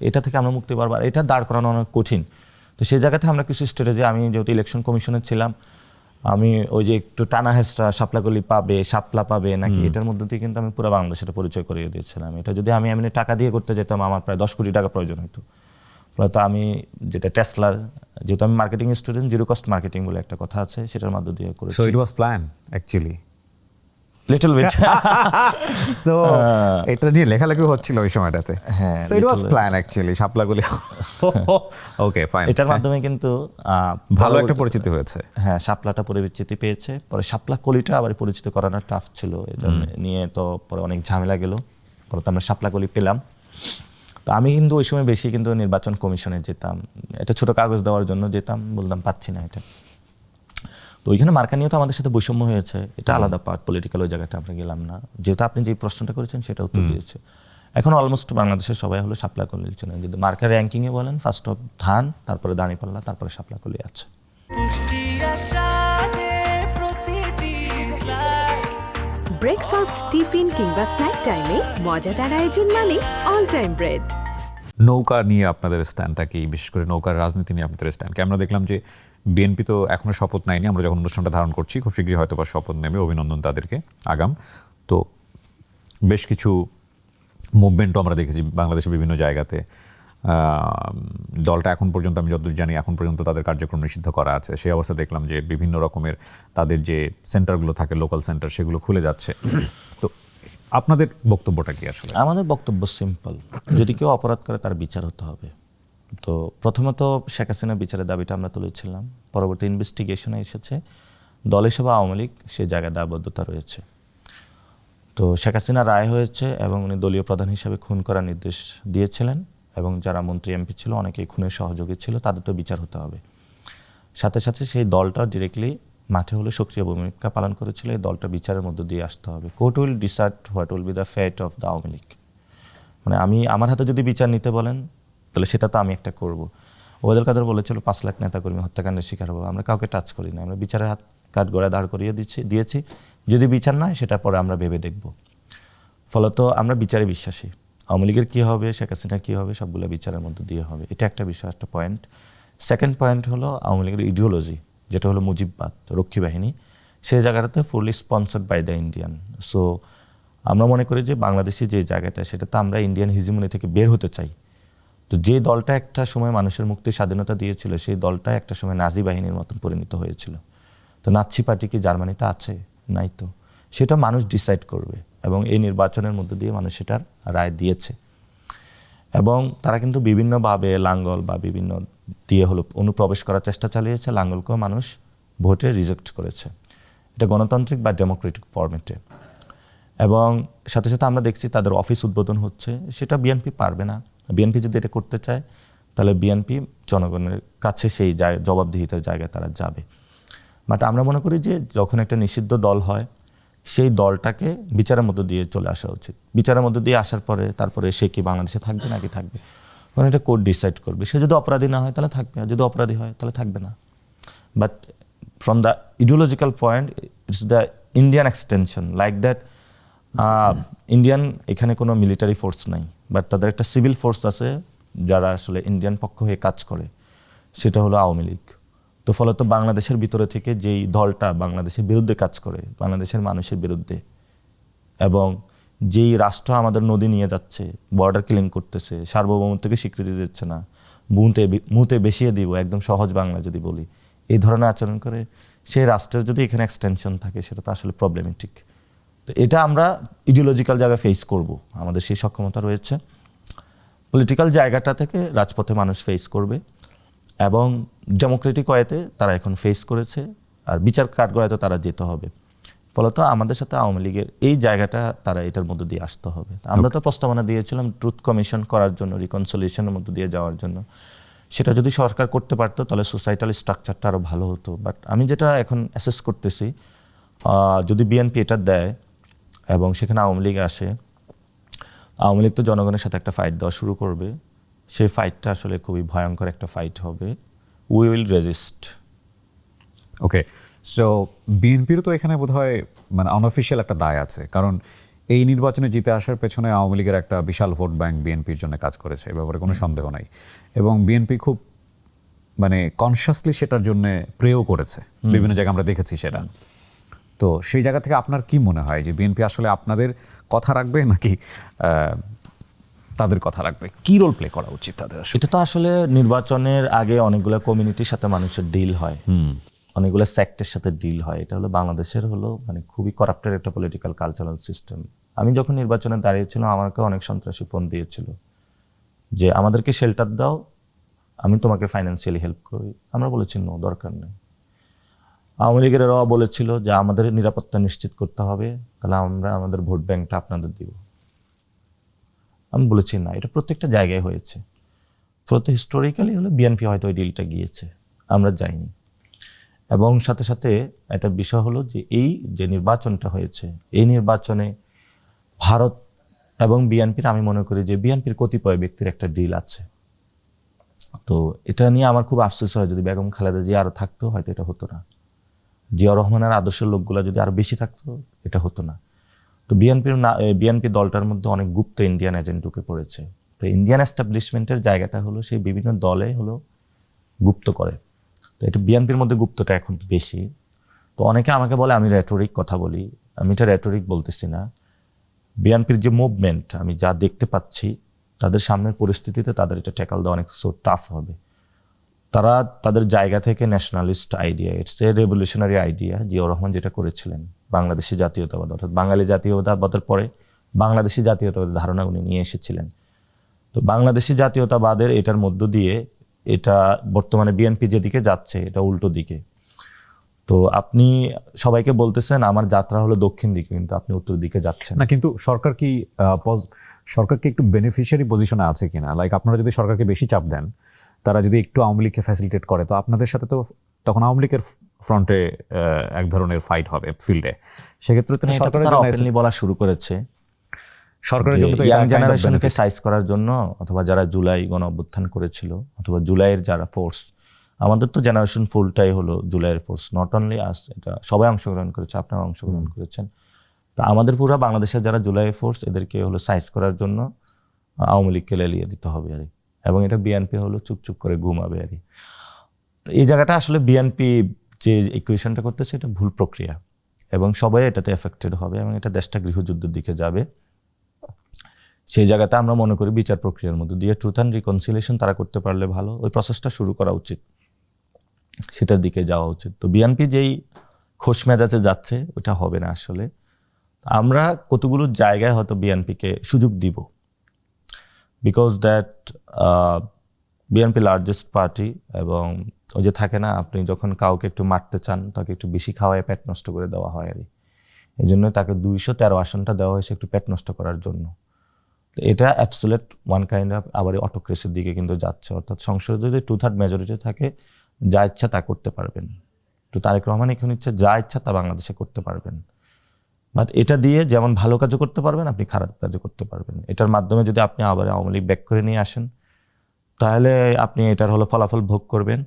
এটা থেকে আমরা মুক্তি পাবো। আর এটা দাঁড় করানো অনেক কঠিন। তো সেই জায়গাতে আমরা কিছু স্ট্র্যাটেজি, আমি যেহেতু ইলেকশন কমিশনে ছিলাম, আমি ওই যে একটু টানা হেসরা শাপলাগুলি পাবে, শাপলা পাবে নাকি, এটার মধ্যে দিয়ে কিন্তু আমি পুরো বাংলাদেশের পরিচয় করিয়ে দিয়েছিলাম। এটা যদি আমি এমনি টাকা দিয়ে করতে যেতাম, আমার প্রায় 10 কোটি টাকা প্রয়োজন হতো। ফলত আমি যেটা টেসলার, যেহেতু আমি marketing student, zero cost marketing বলে একটা কথা আছে, সেটার মধ্য দিয়ে করেছি। So it was plan actually, little bit. So এটা নিয়ে লেখালেখি হচ্ছিল ওই সময়টাতে। হ্যাঁ, so it was plan actually, শাপলাগুলি। Okay, fine. এটার মাধ্যমে কিন্তু ভালো একটা পরিচিতি হয়েছে। হ্যাঁ, শাপলাটা পরিচিতি পেয়েছে। পরে শাপলা কলিটা আবার পরিচিত করানো টাফ ছিল, এটা নিয়ে তো পরে অনেক ঝামেলা গেল। পরে তো আমরা শাপলা কলি পেলাম। তো আমি কিন্তু ওই সময় বেশি কিন্তু নির্বাচন কমিশনে যেতাম, এটা ছোট কাগজ দেওয়ার জন্য যেতাম, বলতাম পাচ্ছি না এটা। তো ওইখানে মার্কা নিয়েও তো আমাদের সাথে বৈষম্য হয়েছে, এটা আলাদা পার্ট, পলিটিক্যাল ওই জায়গাটা আমরা গেলাম না। যেহেতু আপনি যে প্রশ্নটা করেছেন সেটা উত্তর দিয়েছে। এখন অলমোস্ট বাংলাদেশের সবাই হলো শাপলা কলি চেনেন। যদি মার্কার র্যাঙ্কিংয়ে বলেন, ফার্স্ট অফ ধান, তারপরে দাঁড়িপাল্লা, তারপরে শাপলা কলি আছে। ব্রেকফাস্ট, টিফিন কিংবা স্ন্যাক টাইমে মজাদার আয়োজন মানে অল টাইম ব্রেড। নৌকা নিয়ে আপনাদের স্ট্যান্ডটা কি, বিশেষ করে নৌকার রাজনীতি নিয়ে আপনাদের স্ট্যান্ড কি? আমরা দেখলাম যে বিএনপি তো এখনো শপথ নেয়নি, আমরা যখন অনুষ্ঠানটা ধারণ করছি খুব শীঘ্রই হয়তো বা শপথ নেবে, অভিনন্দন তাদেরকে আগাম। তো বেশ কিছু মুভমেন্টও আমরা দেখেছি বাংলাদেশের বিভিন্ন জায়গাতে। দলটা এখন পর্যন্ত, আমি যতদূর জানি, এখন পর্যন্ত তাদের কার্যক্রম নিষিদ্ধ করা আছে। সেই অবস্থা দেখলাম যে বিভিন্ন রকমের তাদের যে সেন্টারগুলো থাকে, লোকাল সেন্টার, সেগুলো খুলে যাচ্ছে। তো আপনাদের বক্তব্যটা কি আসলে? আমাদের বক্তব্য সিম্পল, যদি কেউ অপরাধ করে তার বিচার হতে হবে। তো প্রথমত শেখ হাসিনা বিচারের দাবিটা আমরা তুলেছিলাম, পরবর্তী ইনভেস্টিগেশনে এসেছে দল হিসেবে আওয়ামী লীগ সে জায়গায় দায়বদ্ধতা রয়েছে। তো শেখ হাসিনা রায় হয়েছে এবং উনি দলীয় প্রধান হিসেবে খুন করার নির্দেশ দিয়েছিলেন, এবং যারা মন্ত্রী এমপি ছিল অনেকেই খুনের সহযোগী ছিল, তাদের তো বিচার হতে হবে। সাথে সাথে সেই দলটা ডিরেক্টলি মাঠে হলে সক্রিয় ভূমিকা পালন করেছিল, এই দলটা বিচারের মধ্য দিয়ে আসতে হবে। Court will decide what will be the fate of the Awami League. মানে আমার হাতে যদি বিচার নিতে বলেন তাহলে সেটা তো আমি একটা করব। ওবায়দুল কাদের বলেছিল 5 লাখ নেতাকর্মী হত্যাকাণ্ডের শিকার হবো, আমরা কাউকে টাচ করি না, আমরা বিচারের হাত কাঠ গড়ায় দাঁড় করিয়ে দিয়েছি। যদি বিচার নয় সেটা পরে আমরা ভেবে দেখব। ফলত আমরা বিচারে বিশ্বাসী। আওয়ামী লীগের কী হবে, শেখ হাসিনার কী হবে, সবগুলো বিচারের মধ্যে দিয়ে হবে, এটা একটা বিষয়, একটা পয়েন্ট। সেকেন্ড পয়েন্ট হলো আওয়ামী লীগের ইডিওলজি, যেটা হলো মুজিববাদ, রক্ষী বাহিনী, সেই জায়গাটাতে fully sponsored by the Indian. So আমরা মনে করি যে বাংলাদেশি যে জায়গাটা, সেটা তো আমরা ইন্ডিয়ান হিজিমনি থেকে বের হতে চাই। তো যে দলটা একটা সময় মানুষের মুক্তি স্বাধীনতা দিয়েছিল, সেই দলটা একটা সময় নাজি বাহিনীর মতন পরিণত হয়েছিল। তো নাৎসি পার্টি কি জার্মানিতে আছে? নাই তো। সেটা মানুষ ডিসাইড করবে, এবং এই নির্বাচনের মধ্যে দিয়ে মানুষ সেটার রায় দিয়েছে। এবং তারা কিন্তু বিভিন্নভাবে লাঙ্গল বা বিভিন্ন দিয়ে হলো অনুপ্রবেশ করার চেষ্টা চালিয়েছে, লাঙ্গলকেও মানুষ ভোটে রিজেক্ট করেছে। এটা গণতান্ত্রিক বা ডেমোক্রেটিক ফরম্যাটে। এবং সাথে সাথে আমরা দেখছি তাদের অফিস উদ্বোধন হচ্ছে, সেটা বিএনপি পারবে না। বিএনপি যদি এটা করতে চায় তাহলে বিএনপি জনগণের কাছে সেই জবাবদিহিতার জায়গায় তারা যাবে। বাট আমরা মনে করি যে যখন একটা নিষিদ্ধ দল হয়, সেই দলটাকে বিচারের মধ্য দিয়ে চলে আসা উচিত। বিচারের মধ্য দিয়ে আসার পরে তারপরে সে কি বাংলাদেশে থাকবে নাকি থাকবে, কারণ এটা কোর্ট ডিসাইড করবে। সে যদি অপরাধী না হয় তাহলে থাকবে, আর যদি অপরাধী হয় তাহলে থাকবে না। But from the ideological point it's the Indian extension like that. Indian এখানে কোনো মিলিটারি ফোর্স নাই, বাট তাদের একটা সিভিল ফোর্স আছে যারা আসলে ইন্ডিয়ান পক্ষ হয়ে কাজ করে, সেটা হলো আওয়ামী লীগ। তো ফলত বাংলাদেশের ভিতরে থেকে যেই দলটা বাংলাদেশের বিরুদ্ধে কাজ করে, বাংলাদেশের মানুষের বিরুদ্ধে, এবং যেই রাষ্ট্র আমাদের নদী নিয়ে যাচ্ছে, বর্ডার ক্লিন করতেছে, সার্বভৌমত্বকে স্বীকৃতি দিচ্ছে না, মুতে বেশিয়ে দিব, একদম সহজ বাংলা যদি বলি, এই ধরনের আচরণ করে, সেই রাষ্ট্রের যদি এখানে এক্সটেনশন থাকে সেটা তো আসলে প্রবলেমেটিক। তো এটা আমরা ইডিওলজিক্যাল জায়গায় ফেস করব, আমাদের সেই সক্ষমতা রয়েছে। পলিটিক্যাল জায়গাটা থেকে রাজপথে মানুষ ফেস করবে, এবং ডেমোক্রেটিক ওয়েতে তারা এখন ফেস করেছে, আর বিচার কাঠগড়ায় তারা যেতে হবে। ফলত আমাদের সাথে আওয়ামী লীগের এই জায়গাটা তারা এটার মধ্যে দিয়ে আসতে হবে। আমরা তো প্রস্তাবনা দিয়েছিলাম ট্রুথ কমিশন করার জন্য, রিকনসিলিয়েশনের মধ্যে দিয়ে যাওয়ার জন্য। সেটা যদি সরকার করতে পারতো তাহলে সোসাইটাল স্ট্রাকচারটা আরও ভালো হতো। বাট আমি যেটা এখন অ্যাসেস করতেছি, যদি বিএনপি এটা দেয় এবং সেখানে আওয়ামী লীগ আসে, আওয়ামী লীগ তো জনগণের সাথে একটা ফাইট দেওয়া শুরু করবে। সেই ফাইটটা আসলে খুবই ভয়ঙ্কর একটা ফাইট হবে। We will resist. Okay, so বিএনপিরও তো এখানে বোধহয় মানে আনঅফিসিয়াল একটা দায় আছে, কারণ এই নির্বাচনে জিতে আসার পেছনে আওয়ামী লীগের একটা বিশাল ভোট ব্যাংক বিএনপির জন্য কাজ করেছে, এ ব্যাপারে কোনো সন্দেহ নাই। এবং বিএনপি খুব মানে কনসিয়াসলি সেটার জন্য প্রেও করেছে, বিভিন্ন জায়গায় আমরা দেখেছি সেটা। তো সেই জায়গা থেকে আপনার কি মনে হয় যে বিএনপি আসলে আপনাদের কথা রাখবে নাকি তাদের কথা রাখবে? কি রোল প্লে করা উচিত তাদের আসলে? এটা তো আসলে নির্বাচনের আগে অনেকগুলো কমিউনিটির সাথে মানুষের ডিল হয়, অনেকগুলো সেক্টের সাথে ডিল হয়। এটা হলো বাংলাদেশের হলো মানে খুবই করাপ্টেড একটা পলিটিক্যাল কালচারাল সিস্টেম। আমি যখন নির্বাচনে দাঁড়িয়েছিলাম আমাকে অনেক সন্ত্রাসী ফোন দিয়েছিল যে আমাদেরকে শেল্টার দাও, আমি তোমাকে ফাইন্যান্সিয়ালি হেল্প করি। আমরা বলেছি নো, দরকার নেই। আওয়ামী লীগের এরাও বলেছিল যে আমাদের নিরাপত্তা নিশ্চিত করতে হবে, তাহলে আমরা আমাদের ভোট ব্যাংকটা আপনাদের দিব। আমি বলেছি না, এটা প্রত্যেকটা জায়গায় হয়েছে। ফলত হিস্টোরিক্যালি হলো বিএনপি হয়তো ওই ডিলটা গিয়েছে, আমরা যাইনি। এবং সাথে সাথে একটা বিষয় হলো যে এই যে নির্বাচনটা হয়েছে, এই নির্বাচনে ভারত এবং বিএনপির, আমি মনে করি যে বিএনপির কতিপয় ব্যক্তির একটা ডিল আছে। তো এটা নিয়ে আমার খুব আফসোস হয়, যদি বেগম খালেদা জিয়া আরো থাকতো হয়তো এটা হতো না। জিয়াউর রহমানের আদর্শের লোকগুলো যদি আরো বেশি থাকতো এটা হতো না। তো বিএনপি দলটার মধ্যে অনেক গুপ্ত ইন্ডিয়ান এজেন্ট ঢুকে পড়েছে। তো ইন্ডিয়ান এস্টাবলিশমেন্টের জায়গাটা হলো সেই বিভিন্ন দলে হলো গুপ্ত করে। তো এটা বিএনপির মধ্যে গুপ্তটা এখন বেশি। তো অনেকে আমাকে বলে আমি রেটরিক কথা বলি, আমি এটা রেটরিক বলতেছি না। বিএনপির যে মুভমেন্ট আমি যা দেখতে পাচ্ছি, তাদের সামনের পরিস্থিতিতে তাদের এটা ট্যাকল দেওয়া অনেক টাফ হবে। তারা তাদের জায়গা থেকে nationalist idea, it's a revolutionary idea, Ziaur Rahman যেটা করেছিলেন, বাংলাদেশি জাতীয়তাবাদ, অর্থাৎ বাঙালি জাতীয়তাবাদের পরে বাংলাদেশি জাতীয়তাবাদের ধারণা উনি নিয়ে এসেছিলেন। তো বাংলাদেশি জাতীয়তাবাদের এটার মধ্য দিয়ে এটা বর্তমানে বিএনপি যেদিকে যাচ্ছে এটা উল্টো দিকে। তো আপনি সবাইকে বলতেছেন আমার যাত্রা হলো দক্ষিণ দিকে, কিন্তু আপনি উত্তর দিকে যাচ্ছেন না। কিন্তু সরকার কি একটু বেনিফিশিয়ারি পজিশনে আছে কিনা? লাইক আপনারা যদি সরকারকে বেশি চাপ দেন, তারা যদি একটু আওয়ামী লীগকে ফ্যাসিলিটেট করে, তো আপনাদের সাথে তো তখন আওয়ামী লীগের ফ্রন্টে এক ধরনের ফাইট হবে ফিল্ডে। সেক্ষেত্রে তো সরকারের জন্য ওপেনলি বলা শুরু করেছে, সরকারের জন্য তো ইয়াং জেনারেশনকে সাইজ করার জন্য, অথবা যারা জুলাই গণ অভ্যুত্থান করেছিল, অথবা জুলাইয়ের যারা ফোর্স, আমাদের তো জেনারেশন ফুলটাই হলো জুলাইয়ের ফোর্স, নট অনলি আস, এটা সবাই অংশগ্রহণ করেছে, আপনারা অংশগ্রহণ করেছেন। তা আমাদের পুরো বাংলাদেশের যারা জুলাইয়ের ফোর্স, এদেরকে হলো সাইজ করার জন্য আওয়ামী লীগকে লেলিয়ে দিতে হবে আর, এবং এটা বিএনপি হলো চুপচুপ করে ঘুমাবে আর। তো এই জায়গাটা আসলে বিএনপি যে ইকুয়েশনটা করতেছে এটা ভুল প্রক্রিয়া, এবং সবাই এটাতে এফেক্টেড হবে, এবং এটা দেশটা গৃহযুদ্ধের দিকে যাবে। সেই জায়গাটা আমরা মনে করি বিচার প্রক্রিয়ার মধ্যে দিয়ে ট্রুথ অ্যান্ড রিকনসিলিয়েশন তারা করতে পারলে ভালো, ওই প্রসেসটা শুরু করা উচিত, সেটার দিকে যাওয়া উচিত। তো বিএনপি যেই খোশ মেজাজে যাচ্ছে ওটা হবে না আসলে। আমরা কতগুলো জায়গায় হয়তো বিএনপিকে সুযোগ দিব, because that BNP largest party, এবং ওই যে থাকে না, আপনি যখন কাউকে একটু মারতে চান তাকে একটু বেশি খাওয়ায় পেট নষ্ট করে দেওয়া হয় আর, এই জন্য তাকে 213 আসনটা দেওয়া হয়েছে একটু পেট নষ্ট করার জন্য। এটা অ্যাবসোলিউট ওয়ান কাইন্ড অফ আবার অটোক্রেসির দিকে কিন্তু যাচ্ছে, অর্থাৎ সংসদে যদি 2/3 মেজরিটি থাকে, যা ইচ্ছা তা করতে পারবেন। তো তারেক রহমান এখন ইচ্ছা যা ইচ্ছা তা বাংলাদেশে করতে পারবেন। বাট এটা দিয়ে যেমন ভালো কাজও করতে পারবেন, আপনি খারাপ কাজও করতে পারবেন। এটার মাধ্যমে যদি আপনি আবার আওয়ামী লীগ ব্যাক করে নিয়ে আসেন, তাহলে আপনি এটার হলো ফলাফল ভোগ করবেন।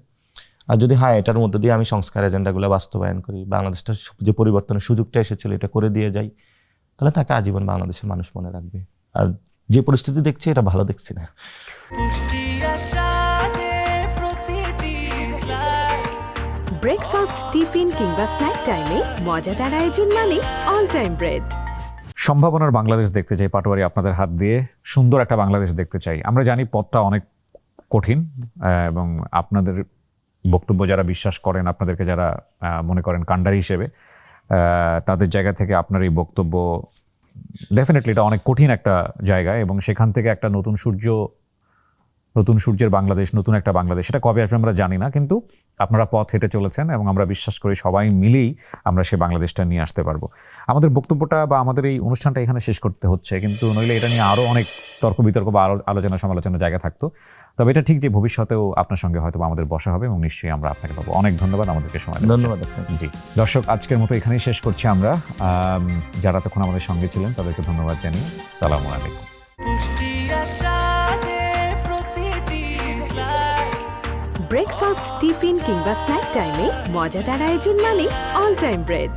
আর যদি এটার মধ্যে দিয়ে আমি সংস্কার এজেন্ডাগুলো বাস্তবায়ন করি, বাংলাদেশটা যে পরিবর্তনের সুযোগটা এসেছিল এটা করে দিয়ে যাই, তাহলে তাকে আজীবন বাংলাদেশের মানুষ মনে রাখবে। আর যে পরিস্থিতি দেখছি এটা ভালো দেখছি না। ব্রেকফাস্ট, টিফিন কিংবা স্ন্যাক টাইমে মজাদার আয়োজন মানে অল টাইম ব্রেড। সম্ভাবনার বাংলাদেশ দেখতে চাই পাটোয়ারি, আপনাদের হাত দিয়ে সুন্দর একটা বাংলাদেশ দেখতে চাই। আমরা জানি পথটা অনেক কঠিন, এবং আপনাদের বক্তব্য যারা বিশ্বাস করেন, আপনাদেরকে যারা মনে করেন কাণ্ডারি হিসেবে, তাদের জায়গা থেকে আপনার এই বক্তব্য ডেফিনেটলি এটা অনেক কঠিন একটা জায়গা, এবং সেখান থেকে একটা নতুন সূর্যের বাংলাদেশ, নতুন একটা বাংলাদেশ, সেটা কবে আসবে আমরা জানি না, কিন্তু আপনারা পথ হেঁটে চলেছেন এবং আমরা বিশ্বাস করি সবাই মিলেই আমরা সেই বাংলাদেশটা নিয়ে আসতে পারবো। আমাদের বক্তব্যটা বা আমাদের এই অনুষ্ঠানটা এখানে শেষ করতে হচ্ছে, কিন্তু নইলে এটা নিয়ে আরও অনেক তর্ক বিতর্ক বা আলোচনা সমালোচনার জায়গা থাকতো। তবে এটা ঠিক যে ভবিষ্যতেও আপনার সঙ্গে হয়তো আমাদের বসা হবে এবং নিশ্চয়ই আমরা আপনাকে পাবো। অনেক ধন্যবাদ আমাদেরকে সময় দেওয়ার জন্য। ধন্যবাদ আপনাকে। জি দর্শক, আজকের মতো এখানেই শেষ করছি আমরা। যারা তখন আমাদের সঙ্গে ছিলেন তাদেরকে ধন্যবাদ জানিয়ে আসসালামু আলাইকুম। ব্রেকফাস্ট, টিফিন কিংবা স্ন্যাক টাইমে মজাদার আয়োজন মানে অল টাইম ব্রেড।